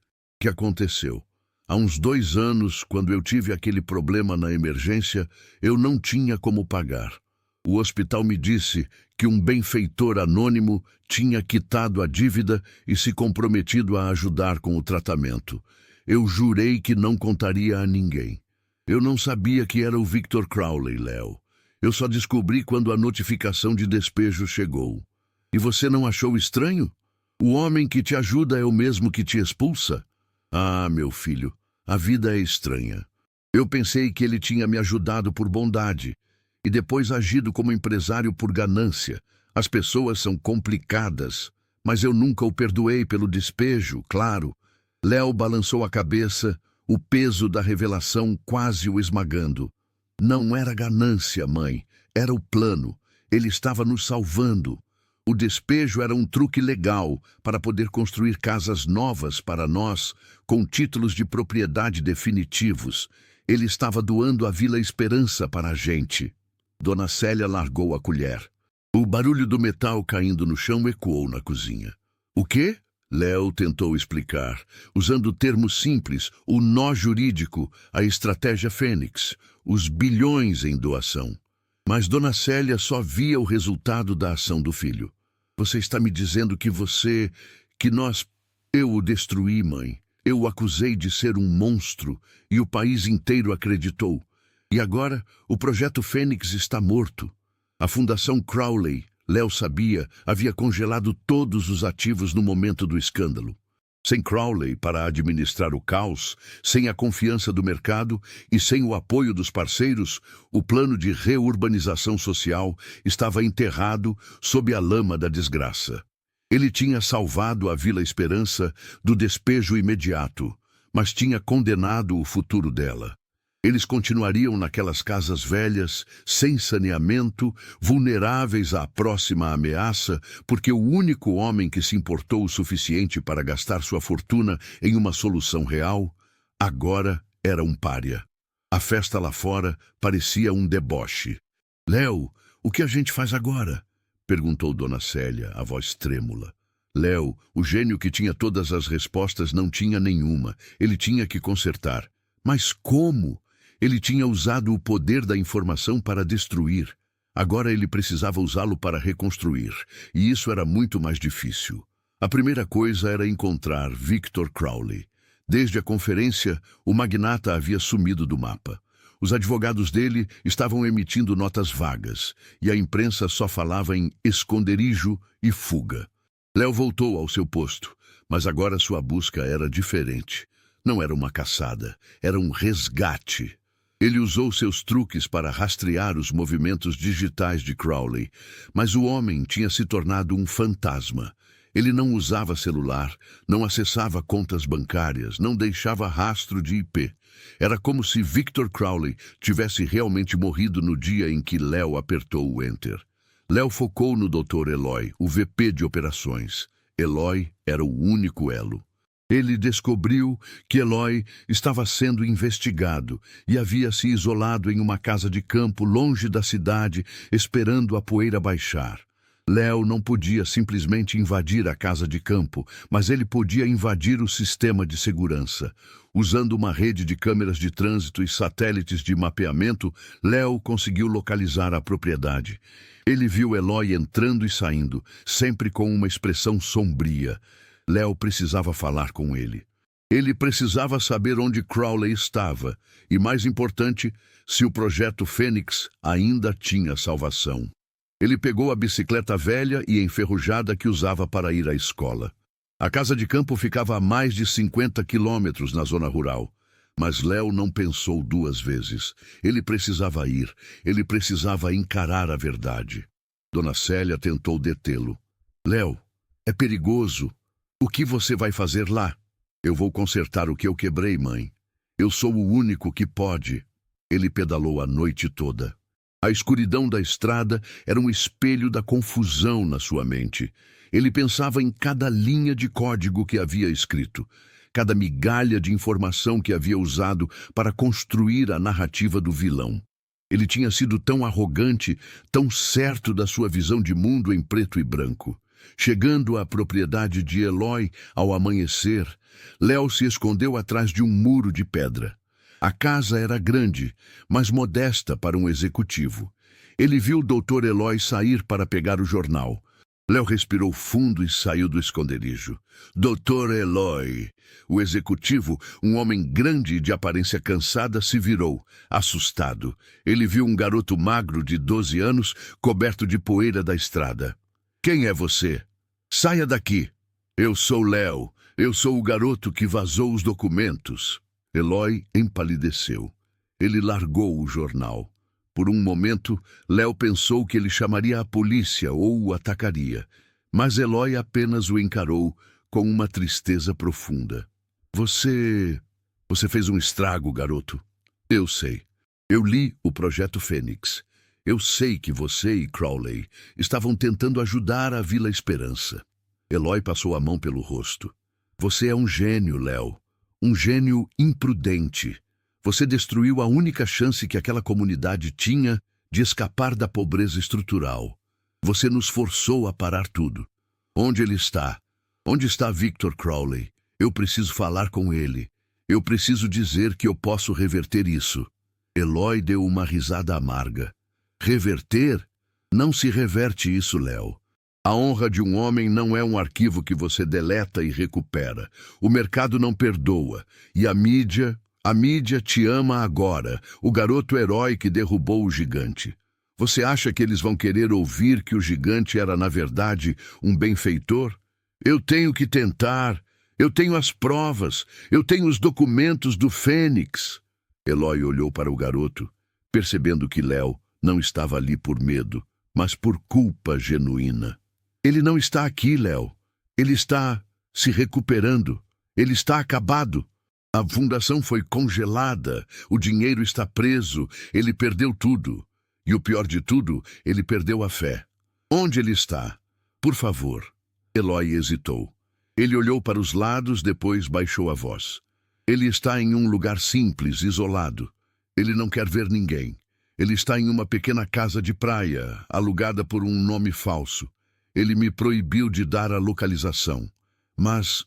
aconteceu. Há uns 2 anos, quando eu tive aquele problema na emergência, eu não tinha como pagar. O hospital me disse que um benfeitor anônimo tinha quitado a dívida e se comprometido a ajudar com o tratamento. Eu jurei que não contaria a ninguém. Eu não sabia que era o Victor Crowley, Léo. Eu só descobri quando a notificação de despejo chegou. E você não achou estranho? O homem que te ajuda é o mesmo que te expulsa? Ah, meu filho, a vida é estranha. Eu pensei que ele tinha me ajudado por bondade e depois agido como empresário por ganância. As pessoas são complicadas, mas eu nunca o perdoei pelo despejo, claro. Léo balançou a cabeça, o peso da revelação quase o esmagando. Não era ganância, mãe, era o plano. Ele estava nos salvando. O despejo era um truque legal para poder construir casas novas para nós, com títulos de propriedade definitivos. Ele estava doando a Vila Esperança para a gente. Dona Célia largou a colher. O barulho do metal caindo no chão ecoou na cozinha. O quê? Léo tentou explicar, usando termos simples, o nó jurídico, a estratégia Fênix, os bilhões em doação. Mas Dona Célia só via o resultado da ação do filho. Você está me dizendo Eu o destruí, mãe. Eu o acusei de ser um monstro e o país inteiro acreditou. E agora o projeto Fênix está morto. A Fundação Crowley, Léo sabia, havia congelado todos os ativos no momento do escândalo. Sem Crowley para administrar o caos, sem a confiança do mercado e sem o apoio dos parceiros, o plano de reurbanização social estava enterrado sob a lama da desgraça. Ele tinha salvado a Vila Esperança do despejo imediato, mas tinha condenado o futuro dela. Eles continuariam naquelas casas velhas, sem saneamento, vulneráveis à próxima ameaça, porque o único homem que se importou o suficiente para gastar sua fortuna em uma solução real, agora era um pária. A festa lá fora parecia um deboche. Léo, o que a gente faz agora? Perguntou Dona Célia, a voz trêmula. Léo, o gênio que tinha todas as respostas, não tinha nenhuma. Ele tinha que consertar. Mas como? Ele tinha usado o poder da informação para destruir. Agora ele precisava usá-lo para reconstruir, e isso era muito mais difícil. A primeira coisa era encontrar Victor Crowley. Desde a conferência, o magnata havia sumido do mapa. Os advogados dele estavam emitindo notas vagas, e a imprensa só falava em esconderijo e fuga. Léo voltou ao seu posto, mas agora sua busca era diferente. Não era uma caçada, era um resgate. Ele usou seus truques para rastrear os movimentos digitais de Crowley, mas o homem tinha se tornado um fantasma. Ele não usava celular, não acessava contas bancárias, não deixava rastro de IP. Era como se Victor Crowley tivesse realmente morrido no dia em que Léo apertou o Enter. Léo focou no Dr. Eloy, o VP de operações. Eloy era o único elo. Ele descobriu que Eloy estava sendo investigado e havia se isolado em uma casa de campo longe da cidade, esperando a poeira baixar. Léo não podia simplesmente invadir a casa de campo, mas ele podia invadir o sistema de segurança. Usando uma rede de câmeras de trânsito e satélites de mapeamento, Léo conseguiu localizar a propriedade. Ele viu Eloy entrando e saindo, sempre com uma expressão sombria. Léo precisava falar com ele. Ele precisava saber onde Crowley estava e, mais importante, se o projeto Fênix ainda tinha salvação. Ele pegou a bicicleta velha e enferrujada que usava para ir à escola. A casa de campo ficava a mais de 50 quilômetros na zona rural. Mas Léo não pensou 2 vezes. Ele precisava ir. Ele precisava encarar a verdade. Dona Célia tentou detê-lo. Léo, é perigoso. O que você vai fazer lá? Eu vou consertar o que eu quebrei, mãe. Eu sou o único que pode. Ele pedalou a noite toda. A escuridão da estrada era um espelho da confusão na sua mente. Ele pensava em cada linha de código que havia escrito, cada migalha de informação que havia usado para construir a narrativa do vilão. Ele tinha sido tão arrogante, tão certo da sua visão de mundo em preto e branco. Chegando à propriedade de Eloy ao amanhecer, Léo se escondeu atrás de um muro de pedra. A casa era grande, mas modesta para um executivo. Ele viu o Dr. Eloy sair para pegar o jornal. Léo respirou fundo e saiu do esconderijo. Dr. Eloy. O executivo, um homem grande e de aparência cansada, se virou, assustado. Ele viu um garoto magro de 12 anos, coberto de poeira da estrada. Quem é você? Saia daqui. Eu sou Léo. Eu sou o garoto que vazou os documentos. Eloy empalideceu. Ele largou o jornal. Por um momento, Léo pensou que ele chamaria a polícia ou o atacaria, mas Eloy apenas o encarou com uma tristeza profunda. Você fez um estrago, garoto. Eu sei. Eu li o Projeto Fênix. Eu sei que você e Crowley estavam tentando ajudar a Vila Esperança. Eloy passou a mão pelo rosto. Você é um gênio, Léo. Um gênio imprudente. Você destruiu a única chance que aquela comunidade tinha de escapar da pobreza estrutural. Você nos forçou a parar tudo. Onde ele está? Onde está Victor Crowley? Eu preciso falar com ele. Eu preciso dizer que eu posso reverter isso. Eloy deu uma risada amarga. Reverter? Não se reverte isso, Léo. A honra de um homem não é um arquivo que você deleta e recupera. O mercado não perdoa. E a mídia te ama agora, o garoto herói que derrubou o gigante. Você acha que eles vão querer ouvir que o gigante era, na verdade, um benfeitor? Eu tenho que tentar. Eu tenho as provas. Eu tenho os documentos do Fênix. Eloy olhou para o garoto, percebendo que Léo não estava ali por medo, mas por culpa genuína. Ele não está aqui, Léo. Ele está se recuperando. Ele está acabado. A fundação foi congelada. O dinheiro está preso. Ele perdeu tudo. E o pior de tudo, ele perdeu a fé. Onde ele está? Por favor. Eloy hesitou. Ele olhou para os lados, depois baixou a voz. Ele está em um lugar simples, isolado. Ele não quer ver ninguém. Ele está em uma pequena casa de praia, alugada por um nome falso. Ele me proibiu de dar a localização. Mas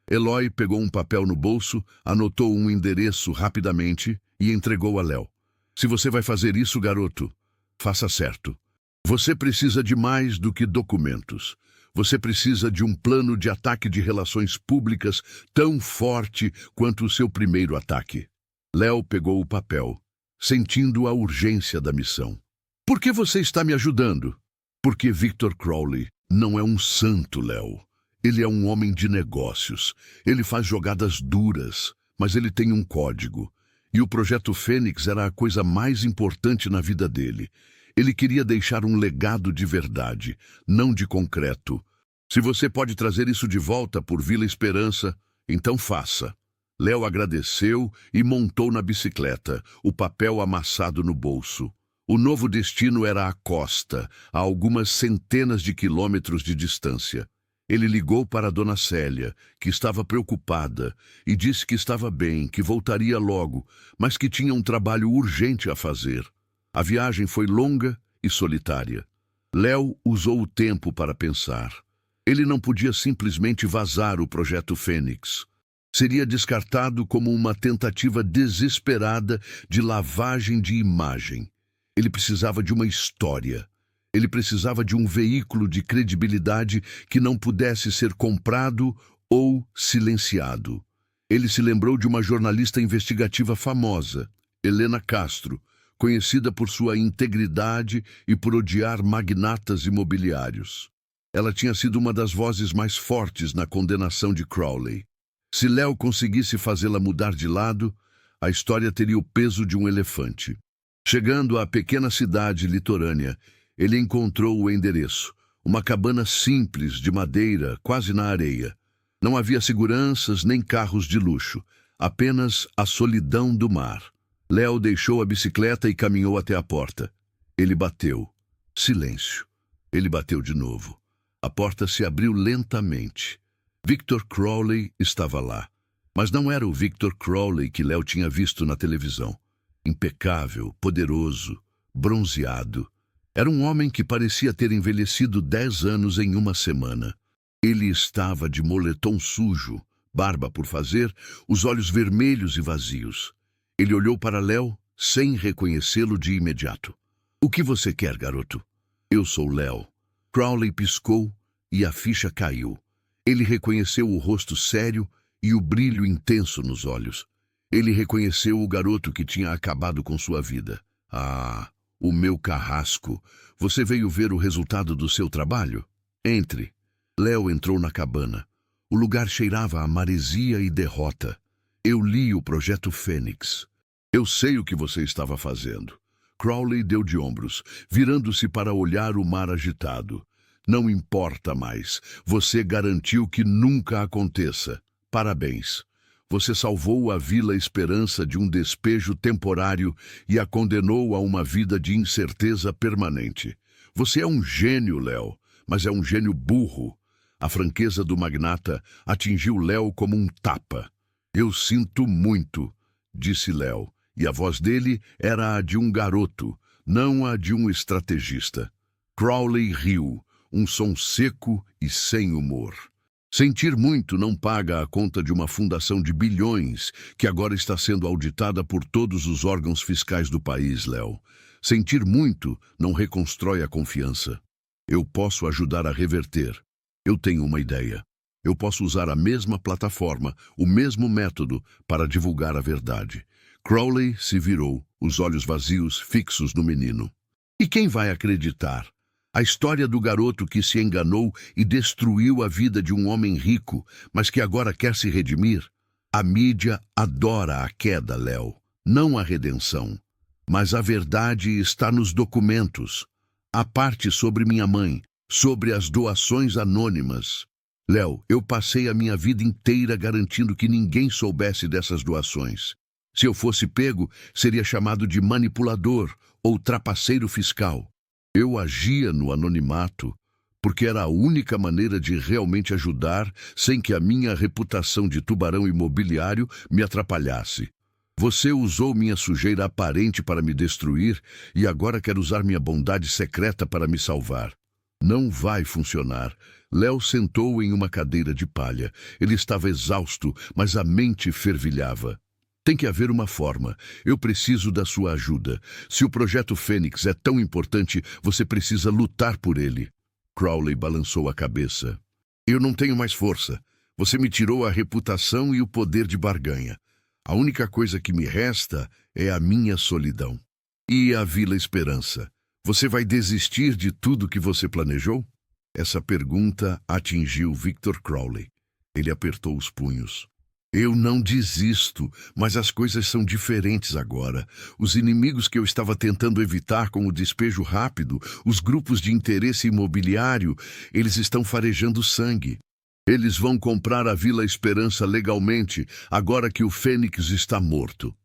Eloy pegou um papel no bolso, anotou um endereço rapidamente e entregou a Léo. Se você vai fazer isso, garoto, faça certo. Você precisa de mais do que documentos. Você precisa de um plano de ataque de relações públicas tão forte quanto o seu primeiro ataque. Léo pegou o papel, sentindo a urgência da missão. Por que você está me ajudando? Porque Victor Crowley não é um santo, Léo. Ele é um homem de negócios. Ele faz jogadas duras, mas ele tem um código. E o Projeto Fênix era a coisa mais importante na vida dele. Ele queria deixar um legado de verdade, não de concreto. Se você pode trazer isso de volta por Vila Esperança, então faça. Léo agradeceu e montou na bicicleta, o papel amassado no bolso. O novo destino era a costa, a algumas centenas de quilômetros de distância. Ele ligou para a Dona Célia, que estava preocupada, e disse que estava bem, que voltaria logo, mas que tinha um trabalho urgente a fazer. A viagem foi longa e solitária. Léo usou o tempo para pensar. Ele não podia simplesmente vazar o Projeto Fênix. Seria descartado como uma tentativa desesperada de lavagem de imagem. Ele precisava de uma história. Ele precisava de um veículo de credibilidade que não pudesse ser comprado ou silenciado. Ele se lembrou de uma jornalista investigativa famosa, Helena Castro, conhecida por sua integridade e por odiar magnatas imobiliários. Ela tinha sido uma das vozes mais fortes na condenação de Crowley. Se Léo conseguisse fazê-la mudar de lado, a história teria o peso de um elefante. Chegando à pequena cidade litorânea, ele encontrou o endereço, uma cabana simples de madeira, quase na areia. Não havia seguranças nem carros de luxo, apenas a solidão do mar. Léo deixou a bicicleta e caminhou até a porta. Ele bateu. Silêncio. Ele bateu de novo. A porta se abriu lentamente. Victor Crowley estava lá. Mas não era o Victor Crowley que Léo tinha visto na televisão. Impecável, poderoso, bronzeado. Era um homem que parecia ter envelhecido 10 anos em uma semana. Ele estava de moletom sujo, barba por fazer, os olhos vermelhos e vazios. Ele olhou para Léo sem reconhecê-lo de imediato. "O que você quer, garoto?" "Eu sou Léo." Crowley piscou e a ficha caiu. Ele reconheceu o rosto sério e o brilho intenso nos olhos. Ele reconheceu o garoto que tinha acabado com sua vida. "Ah, o meu carrasco. Você veio ver o resultado do seu trabalho? Entre." Léo entrou na cabana. O lugar cheirava a maresia e derrota. "Eu li o Projeto Fênix. Eu sei o que você estava fazendo." Crowley deu de ombros, virando-se para olhar o mar agitado. "Não importa mais. Você garantiu que nunca aconteça. Parabéns. Você salvou a Vila Esperança de um despejo temporário e a condenou a uma vida de incerteza permanente. Você é um gênio, Léo, mas é um gênio burro." A franqueza do magnata atingiu Léo como um tapa. "Eu sinto muito", disse Léo, e a voz dele era a de um garoto, não a de um estrategista. Crowley riu, um som seco e sem humor. "Sentir muito não paga a conta de uma fundação de bilhões que agora está sendo auditada por todos os órgãos fiscais do país, Léo. Sentir muito não reconstrói a confiança. Eu posso ajudar a reverter. Eu tenho uma ideia. Eu posso usar a mesma plataforma, o mesmo método, para divulgar a verdade." Crowley se virou, os olhos vazios, fixos no menino. "E quem vai acreditar? A história do garoto que se enganou e destruiu a vida de um homem rico, mas que agora quer se redimir? A mídia adora a queda, Léo, não a redenção. Mas a verdade está nos documentos. A parte sobre minha mãe, sobre as doações anônimas. Léo, eu passei a minha vida inteira garantindo que ninguém soubesse dessas doações. Se eu fosse pego, seria chamado de manipulador ou trapaceiro fiscal. Eu agia no anonimato porque era a única maneira de realmente ajudar sem que a minha reputação de tubarão imobiliário me atrapalhasse. Você usou minha sujeira aparente para me destruir e agora quer usar minha bondade secreta para me salvar. Não vai funcionar." Léo sentou em uma cadeira de palha. Ele estava exausto, mas a mente fervilhava. "Tem que haver uma forma. Eu preciso da sua ajuda. Se o Projeto Fênix é tão importante, você precisa lutar por ele." Crowley balançou a cabeça. "Eu não tenho mais força. Você me tirou a reputação e o poder de barganha. A única coisa que me resta é a minha solidão." "E a Vila Esperança? Você vai desistir de tudo que você planejou?" Essa pergunta atingiu Victor Crowley. Ele apertou os punhos. "Eu não desisto, mas as coisas são diferentes agora. Os inimigos que eu estava tentando evitar com o despejo rápido, os grupos de interesse imobiliário, eles estão farejando sangue. Eles vão comprar a Vila Esperança legalmente, agora que o Fênix está morto."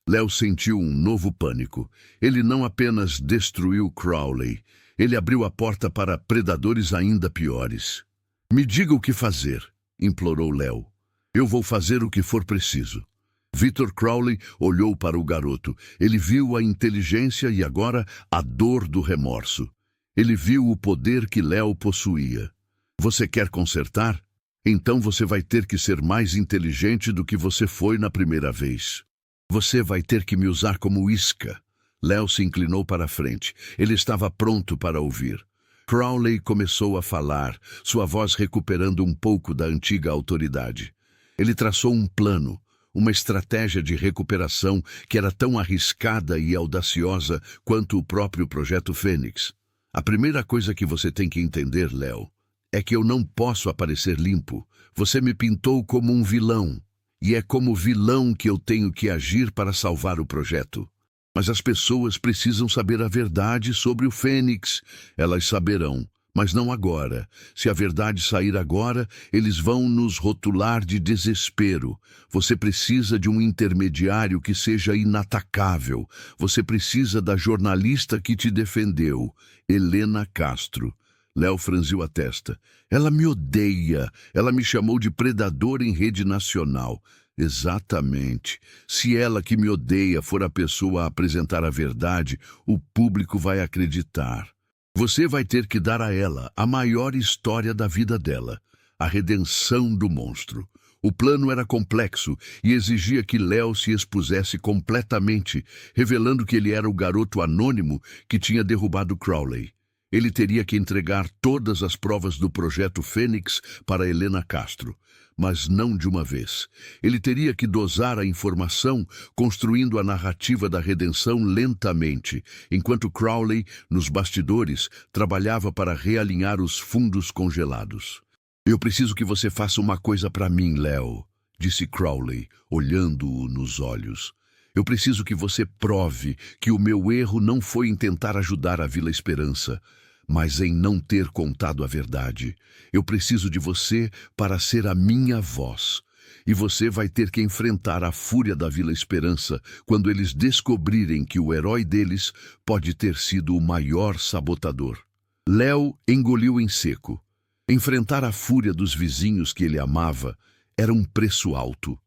Léo sentiu um novo pânico. Ele não apenas destruiu Crowley, ele abriu a porta para predadores ainda piores. "Me diga o que fazer", implorou Léo. "Eu vou fazer o que for preciso." Victor Crowley olhou para o garoto. Ele viu a inteligência e agora a dor do remorso. Ele viu o poder que Léo possuía. "Você quer consertar? Então você vai ter que ser mais inteligente do que você foi na primeira vez. Você vai ter que me usar como isca." Léo se inclinou para a frente. Ele estava pronto para ouvir. Crowley começou a falar, sua voz recuperando um pouco da antiga autoridade. Ele traçou um plano, uma estratégia de recuperação que era tão arriscada e audaciosa quanto o próprio Projeto Fênix. "A primeira coisa que você tem que entender, Léo, é que eu não posso aparecer limpo. Você me pintou como um vilão. E é como vilão que eu tenho que agir para salvar o projeto. Mas as pessoas precisam saber a verdade sobre o Fênix. Elas saberão, Mas não agora. Se a verdade sair agora, eles vão nos rotular de desespero. Você precisa de um intermediário que seja inatacável. Você precisa da jornalista que te defendeu, Helena Castro. Léo franziu a testa. Ela me odeia. Ela me chamou de predador em rede nacional. Exatamente. Se ela que me odeia for a pessoa a apresentar a verdade, o público vai acreditar. Você vai ter que dar a ela a maior história da vida dela, a redenção do monstro. O plano era complexo e exigia que Léo se expusesse completamente, revelando que ele era o garoto anônimo que tinha derrubado Crowley. Ele teria que entregar todas as provas do projeto Fênix para Helena Castro, mas não de uma vez. Ele teria que dosar a informação, construindo a narrativa da redenção lentamente, enquanto Crowley, nos bastidores, trabalhava para realinhar os fundos congelados. Eu preciso que você faça uma coisa para mim, Léo, disse Crowley, olhando-o nos olhos. Eu preciso que você prove que o meu erro não foi em tentar ajudar a Vila Esperança, mas em não ter contado a verdade. Eu preciso de você para ser a minha voz. E você vai ter que enfrentar a fúria da Vila Esperança quando eles descobrirem que o herói deles pode ter sido o maior sabotador. Léo engoliu em seco. Enfrentar a fúria dos vizinhos que ele amava era um preço alto,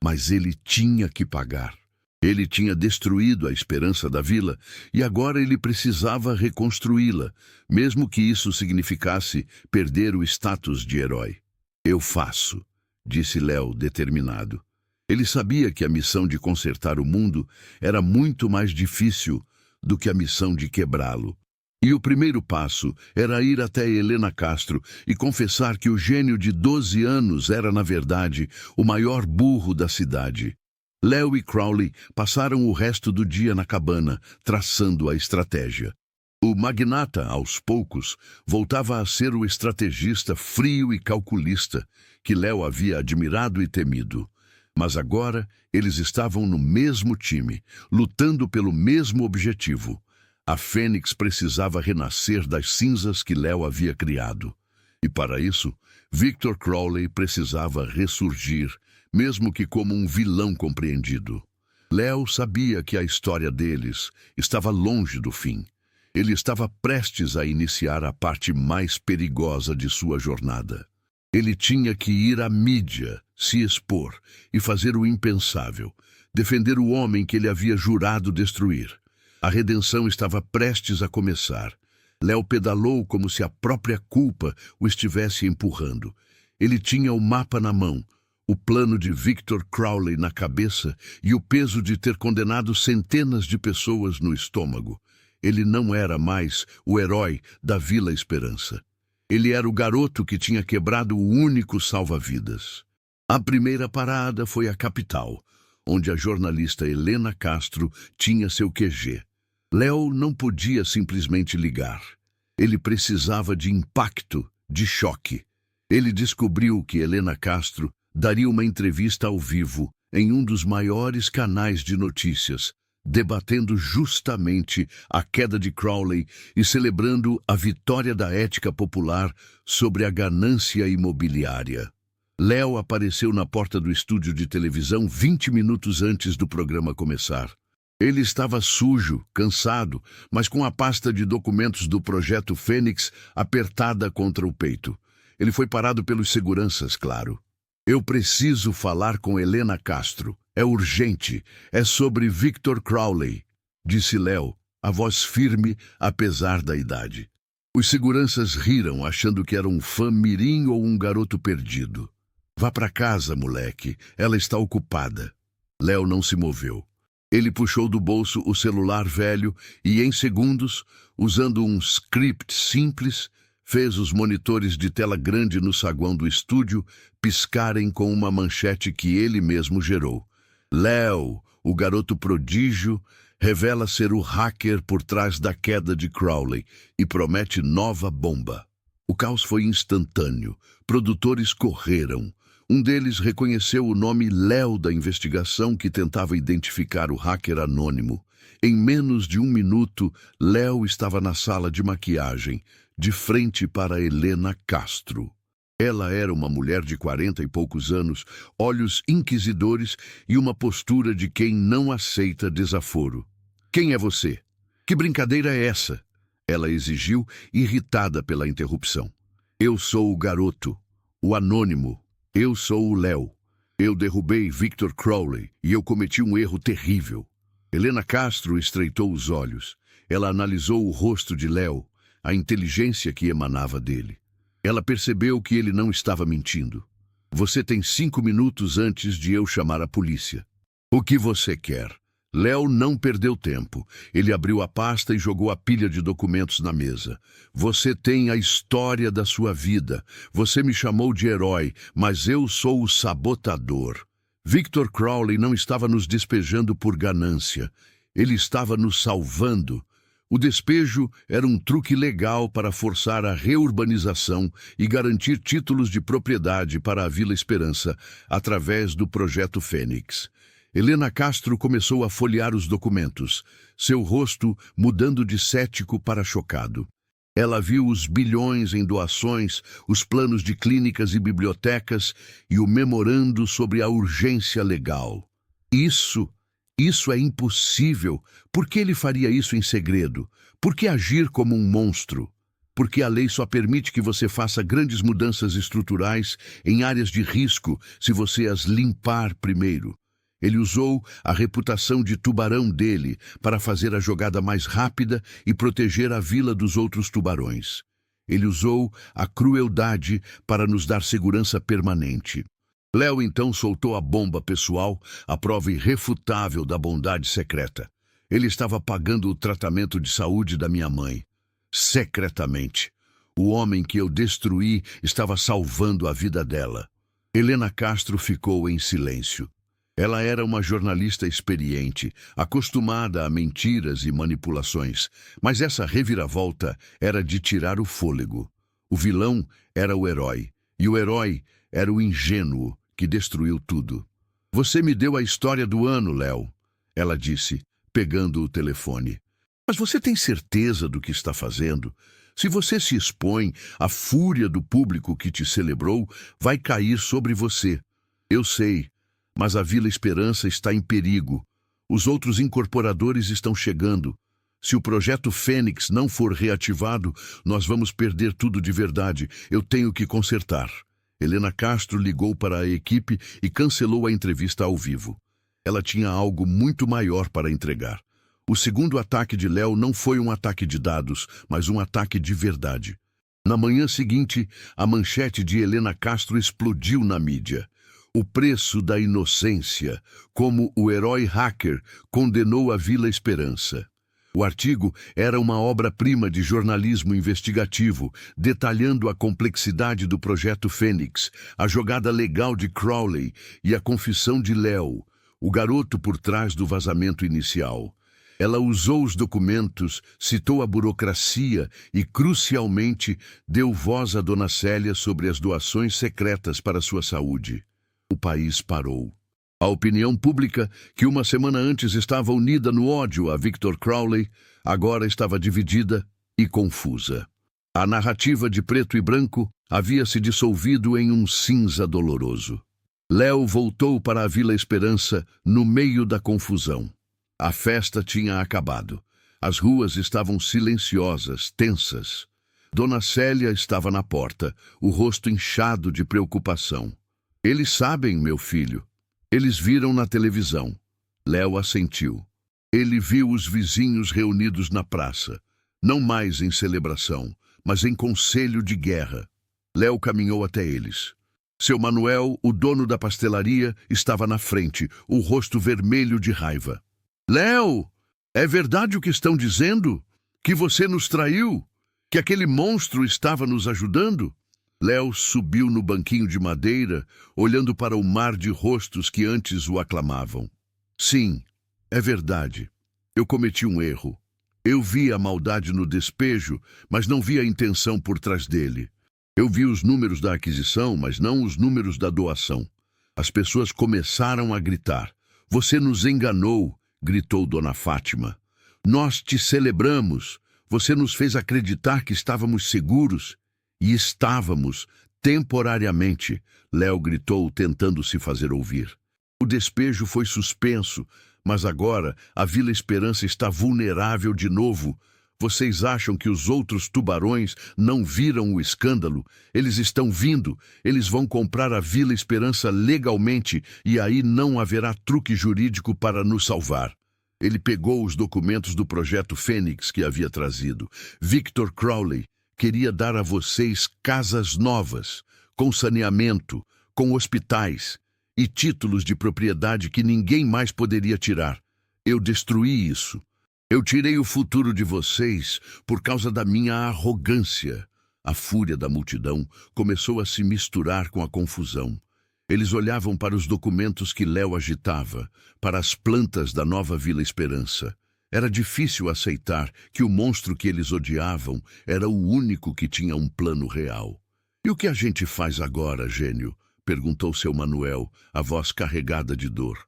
mas ele tinha que pagar. Ele tinha destruído a esperança da vila e agora ele precisava reconstruí-la, mesmo que isso significasse perder o status de herói. Eu faço, disse Léo determinado. Ele sabia que a missão de consertar o mundo era muito mais difícil do que a missão de quebrá-lo. E o primeiro passo era ir até Helena Castro e confessar que o gênio de 12 anos era, na verdade, o maior burro da cidade. Léo e Crowley passaram o resto do dia na cabana, traçando a estratégia. O magnata, aos poucos, voltava a ser o estrategista frio e calculista que Léo havia admirado e temido. Mas agora eles estavam no mesmo time, lutando pelo mesmo objetivo. A Fênix precisava renascer das cinzas que Léo havia criado. E para isso, Victor Crowley precisava ressurgir, mesmo que como um vilão compreendido. Léo sabia que a história deles estava longe do fim. Ele estava prestes a iniciar a parte mais perigosa de sua jornada. Ele tinha que ir à mídia, se expor e fazer o impensável, defender o homem que ele havia jurado destruir. A redenção estava prestes a começar. Léo pedalou como se a própria culpa o estivesse empurrando. Ele tinha o mapa na mão, o plano de Victor Crowley na cabeça e o peso de ter condenado centenas de pessoas no estômago. Ele não era mais o herói da Vila Esperança. Ele era o garoto que tinha quebrado o único salva-vidas. A primeira parada foi a capital, onde a jornalista Helena Castro tinha seu QG. Léo não podia simplesmente ligar. Ele precisava de impacto, de choque. Ele descobriu que Helena Castro daria uma entrevista ao vivo em um dos maiores canais de notícias, debatendo justamente a queda de Crowley e celebrando a vitória da ética popular sobre a ganância imobiliária. Léo apareceu na porta do estúdio de televisão 20 minutos antes do programa começar. Ele estava sujo, cansado, mas com a pasta de documentos do Projeto Fênix apertada contra o peito. Ele foi parado pelos seguranças, claro. Eu preciso falar com Helena Castro. É urgente. É sobre Victor Crowley, disse Léo, a voz firme, apesar da idade. Os seguranças riram, achando que era um fã mirim ou um garoto perdido. Vá para casa, moleque. Ela está ocupada. Léo não se moveu. Ele puxou do bolso o celular velho e, em segundos, usando um script simples, fez os monitores de tela grande no saguão do estúdio piscarem com uma manchete que ele mesmo gerou. Léo, o garoto prodígio, revela ser o hacker por trás da queda de Crowley e promete nova bomba. O caos foi instantâneo. Produtores correram. Um deles reconheceu o nome Léo da investigação que tentava identificar o hacker anônimo. Em menos de 1 minuto, Léo estava na sala de maquiagem, de frente para Helena Castro. Ela era uma mulher de 40 e poucos anos, olhos inquisidores e uma postura de quem não aceita desaforo. "Quem é você? Que brincadeira é essa?" Ela exigiu, irritada pela interrupção. "Eu sou o garoto, o anônimo. Eu sou o Léo. Eu derrubei Victor Crowley e eu cometi um erro terrível." Helena Castro estreitou os olhos. Ela analisou o rosto de Léo, a inteligência que emanava dele. Ela percebeu que ele não estava mentindo. "Você tem 5 minutos antes de eu chamar a polícia." "O que você quer?" Léo não perdeu tempo. Ele abriu a pasta e jogou a pilha de documentos na mesa. "Você tem a história da sua vida. Você me chamou de herói, mas eu sou o sabotador. Victor Crowley não estava nos despejando por ganância. Ele estava nos salvando. O despejo era um truque legal para forçar a reurbanização e garantir títulos de propriedade para a Vila Esperança através do Projeto Fênix." Helena Castro começou a folhear os documentos, seu rosto mudando de cético para chocado. Ela viu os bilhões em doações, os planos de clínicas e bibliotecas e o memorando sobre a urgência legal. Isso é impossível. Por que ele faria isso em segredo? Por que agir como um monstro? Porque a lei só permite que você faça grandes mudanças estruturais em áreas de risco se você as limpar primeiro. Ele usou a reputação de tubarão dele para fazer a jogada mais rápida e proteger a vila dos outros tubarões. Ele usou a crueldade para nos dar segurança permanente. Léo então soltou a bomba pessoal, a prova irrefutável da bondade secreta. Ele estava pagando o tratamento de saúde da minha mãe. Secretamente. O homem que eu destruí estava salvando a vida dela. Helena Castro ficou em silêncio. Ela era uma jornalista experiente, acostumada a mentiras e manipulações, mas essa reviravolta era de tirar o fôlego. O vilão era o herói, e o herói era o ingênuo que destruiu tudo. "Você me deu a história do ano, Léo," ela disse, pegando o telefone. "Mas você tem certeza do que está fazendo? Se você se expõe, a fúria do público que te celebrou vai cair sobre você." "Eu sei. Mas a Vila Esperança está em perigo. Os outros incorporadores estão chegando. Se o projeto Fênix não for reativado, nós vamos perder tudo de verdade. Eu tenho que consertar." Helena Castro ligou para a equipe e cancelou a entrevista ao vivo. Ela tinha algo muito maior para entregar. O segundo ataque de Léo não foi um ataque de dados, mas um ataque de verdade. Na manhã seguinte, a manchete de Helena Castro explodiu na mídia. "O preço da inocência, como o herói hacker condenou a Vila Esperança." O artigo era uma obra-prima de jornalismo investigativo, detalhando a complexidade do projeto Fênix, a jogada legal de Crowley e a confissão de Léo, o garoto por trás do vazamento inicial. Ela usou os documentos, citou a burocracia e, crucialmente, deu voz a Dona Célia sobre as doações secretas para sua saúde. O país parou. A opinião pública, que uma semana antes estava unida no ódio a Victor Crowley, agora estava dividida e confusa. A narrativa de preto e branco havia se dissolvido em um cinza doloroso. Léo voltou para a Vila Esperança no meio da confusão. A festa tinha acabado. As ruas estavam silenciosas, tensas. Dona Célia estava na porta, o rosto inchado de preocupação. "Eles sabem, meu filho. Eles viram na televisão." Léo assentiu. Ele viu os vizinhos reunidos na praça, não mais em celebração, mas em conselho de guerra. Léo caminhou até eles. Seu Manuel, o dono da pastelaria, estava na frente, o rosto vermelho de raiva. "Léo, é verdade o que estão dizendo? Que você nos traiu? Que aquele monstro estava nos ajudando?" Léo subiu no banquinho de madeira, olhando para o mar de rostos que antes o aclamavam. "Sim, é verdade. Eu cometi um erro. Eu vi a maldade no despejo, mas não vi a intenção por trás dele. Eu vi os números da aquisição, mas não os números da doação." As pessoas começaram a gritar. "Você nos enganou!" gritou Dona Fátima. "Nós te celebramos. Você nos fez acreditar que estávamos seguros. E estávamos, temporariamente, Léo gritou, tentando se fazer ouvir. O despejo foi suspenso, mas agora a Vila Esperança está vulnerável de novo. Vocês acham que os outros tubarões não viram o escândalo? Eles estão vindo. Eles vão comprar a Vila Esperança legalmente e aí não haverá truque jurídico para nos salvar. Ele pegou os documentos do projeto Fênix que havia trazido. Victor Crowley queria dar a vocês casas novas, com saneamento, com hospitais e títulos de propriedade que ninguém mais poderia tirar. Eu destruí isso. Eu tirei o futuro de vocês por causa da minha arrogância. A fúria da multidão começou a se misturar com a confusão. Eles olhavam para os documentos que Léo agitava, para as plantas da nova Vila Esperança. Era difícil aceitar que o monstro que eles odiavam era o único que tinha um plano real. E o que a gente faz agora, gênio? Perguntou seu Manuel, a voz carregada de dor.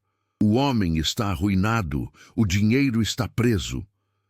O homem está arruinado, o dinheiro está preso.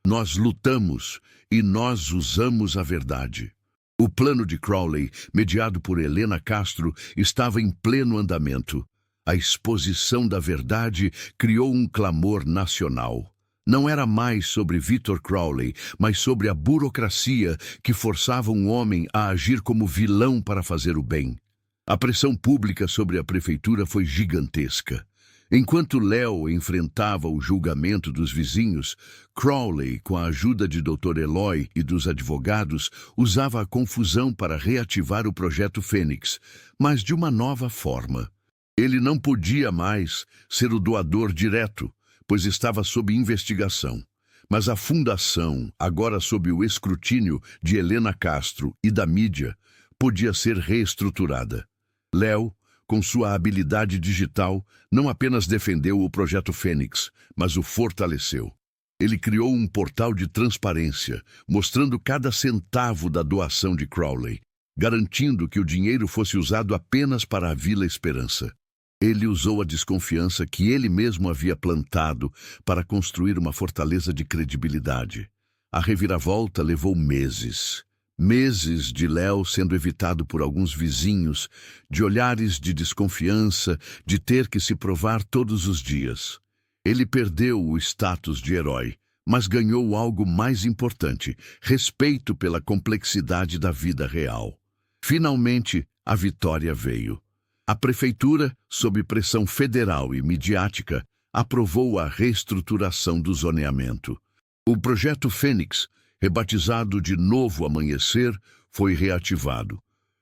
Nós lutamos e nós usamos a verdade. O plano de Crowley, mediado por Helena Castro, estava em pleno andamento. A exposição da verdade criou um clamor nacional. Não era mais sobre Victor Crowley, mas sobre a burocracia que forçava um homem a agir como vilão para fazer o bem. A pressão pública sobre a prefeitura foi gigantesca. Enquanto Léo enfrentava o julgamento dos vizinhos, Crowley, com a ajuda de Dr. Eloy e dos advogados, usava a confusão para reativar o projeto Fênix, mas de uma nova forma. Ele não podia mais ser o doador direto, pois estava sob investigação. Mas a fundação, agora sob o escrutínio de Helena Castro e da mídia, podia ser reestruturada. Léo, com sua habilidade digital, não apenas defendeu o projeto Fênix, mas o fortaleceu. Ele criou um portal de transparência, mostrando cada centavo da doação de Crowley, garantindo que o dinheiro fosse usado apenas para a Vila Esperança. Ele usou a desconfiança que ele mesmo havia plantado para construir uma fortaleza de credibilidade. A reviravolta levou meses. Meses de Léo sendo evitado por alguns vizinhos, de olhares de desconfiança, de ter que se provar todos os dias. Ele perdeu o status de herói, mas ganhou algo mais importante: respeito pela complexidade da vida real. Finalmente, a vitória veio. A prefeitura, sob pressão federal e midiática, aprovou a reestruturação do zoneamento. O projeto Fênix, rebatizado de Novo Amanhecer, foi reativado.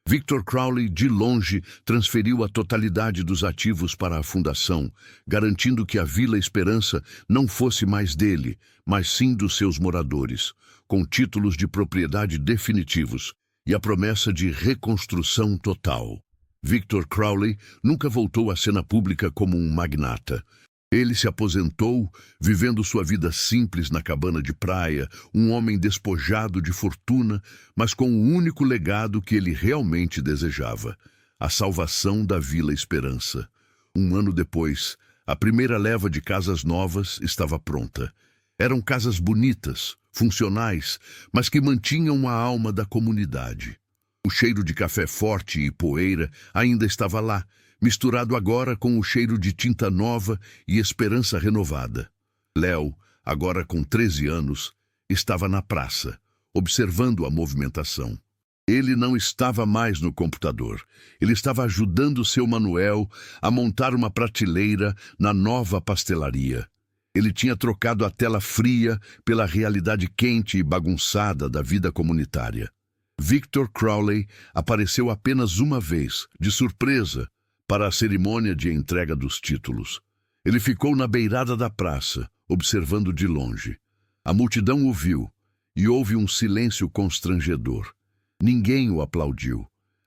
Victor Crowley, de longe, transferiu a totalidade dos ativos para a fundação, garantindo que a Vila Esperança não fosse mais dele, mas sim dos seus moradores, com títulos de propriedade definitivos e a promessa de reconstrução total. Victor Crowley nunca voltou à cena pública como um magnata. Ele se aposentou, vivendo sua vida simples na cabana de praia, um homem despojado de fortuna, mas com o único legado que ele realmente desejava: a salvação da Vila Esperança. Um ano depois, a primeira leva de casas novas estava pronta. Eram casas bonitas, funcionais, mas que mantinham a alma da comunidade. O cheiro de café forte e poeira ainda estava lá, misturado agora com o cheiro de tinta nova e esperança renovada. Léo, agora com 13 anos, estava na praça, observando a movimentação. Ele não estava mais no computador. Ele estava ajudando seu Manuel a montar uma prateleira na nova pastelaria. Ele tinha trocado a tela fria pela realidade quente e bagunçada da vida comunitária. Victor Crowley apareceu apenas uma vez, de surpresa, para a cerimônia de entrega dos títulos. Ele ficou na beirada da praça, observando de longe. A multidão o viu, e houve um silêncio constrangedor. Ninguém o aplaudiu,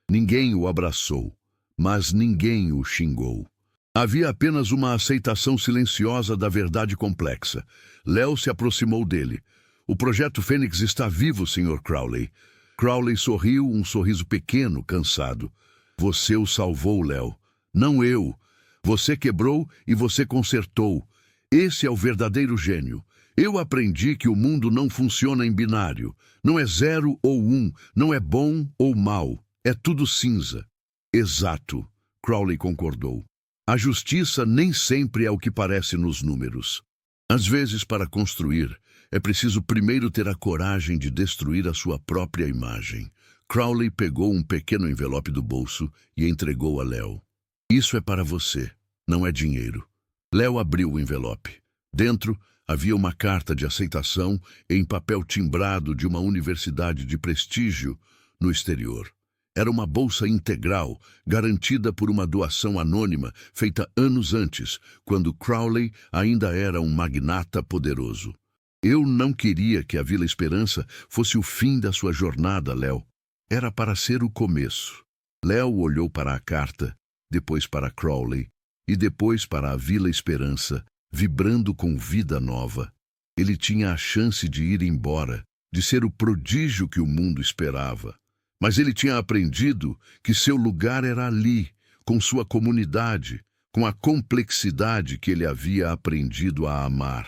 ninguém o abraçou, mas ninguém o xingou. Havia apenas uma aceitação silenciosa da verdade complexa. Léo se aproximou dele. O projeto Fênix está vivo, Sr. Crowley. Crowley sorriu, um sorriso pequeno, cansado. Você o salvou, Léo. Não eu. Você quebrou e você consertou. Esse é o verdadeiro gênio. Eu aprendi que o mundo não funciona em binário. Não é 0 ou 1, não é bom ou mal. É tudo cinza. Exato, Crowley concordou. A justiça nem sempre é o que parece nos números. Às vezes, para construir, é preciso primeiro ter a coragem de destruir a sua própria imagem. Crowley pegou um pequeno envelope do bolso e entregou a Léo. Isso é para você, não é dinheiro. Léo abriu o envelope. Dentro havia uma carta de aceitação em papel timbrado de uma universidade de prestígio no exterior. Era uma bolsa integral, garantida por uma doação anônima feita anos antes, quando Crowley ainda era um magnata poderoso. Eu não queria que a Vila Esperança fosse o fim da sua jornada, Léo. Era para ser o começo. Léo olhou para a carta, depois para Crowley e depois para a Vila Esperança, vibrando com vida nova. Ele tinha a chance de ir embora, de ser o prodígio que o mundo esperava. Mas ele tinha aprendido que seu lugar era ali, com sua comunidade, com a complexidade que ele havia aprendido a amar.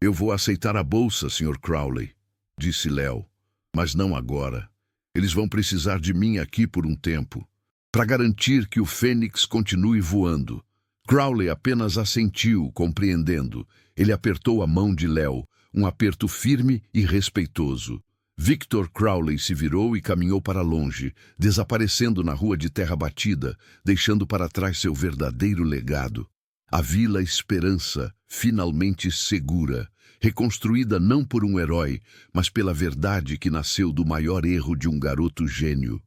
Eu vou aceitar a bolsa, Sr. Crowley, disse Léo, mas não agora. Eles vão precisar de mim aqui por um tempo, para garantir que o Fênix continue voando. Crowley apenas assentiu, compreendendo. Ele apertou a mão de Léo, um aperto firme e respeitoso. Victor Crowley se virou e caminhou para longe, desaparecendo na rua de terra batida, deixando para trás seu verdadeiro legado. A Vila Esperança, finalmente segura, reconstruída não por um herói, mas pela verdade que nasceu do maior erro de um garoto gênio.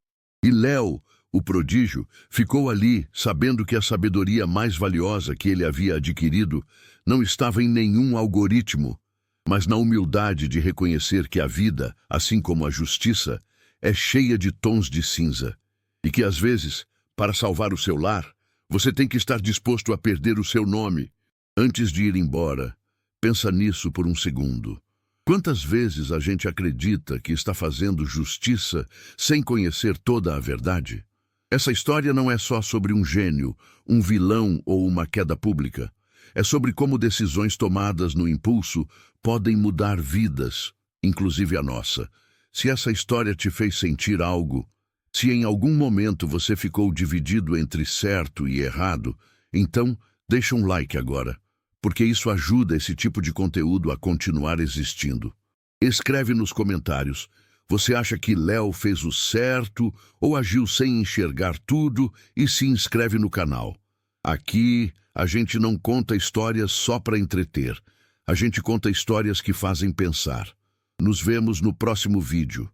E Léo, o prodígio, ficou ali, sabendo que a sabedoria mais valiosa que ele havia adquirido não estava em nenhum algoritmo, mas na humildade de reconhecer que a vida, assim como a justiça, é cheia de tons de cinza, e que às vezes, para salvar o seu lar, você tem que estar disposto a perder o seu nome. Antes de ir embora, pensa nisso por um segundo. Quantas vezes a gente acredita que está fazendo justiça sem conhecer toda a verdade? Essa história não é só sobre um gênio, um vilão ou uma queda pública. É sobre como decisões tomadas no impulso podem mudar vidas, inclusive a nossa. Se essa história te fez sentir algo, se em algum momento você ficou dividido entre certo e errado, então deixa um like agora, porque isso ajuda esse tipo de conteúdo a continuar existindo. Escreve nos comentários, você acha que Léo fez o certo ou agiu sem enxergar tudo, e se inscreve no canal. Aqui a gente não conta histórias só para entreter, a gente conta histórias que fazem pensar. Nos vemos no próximo vídeo.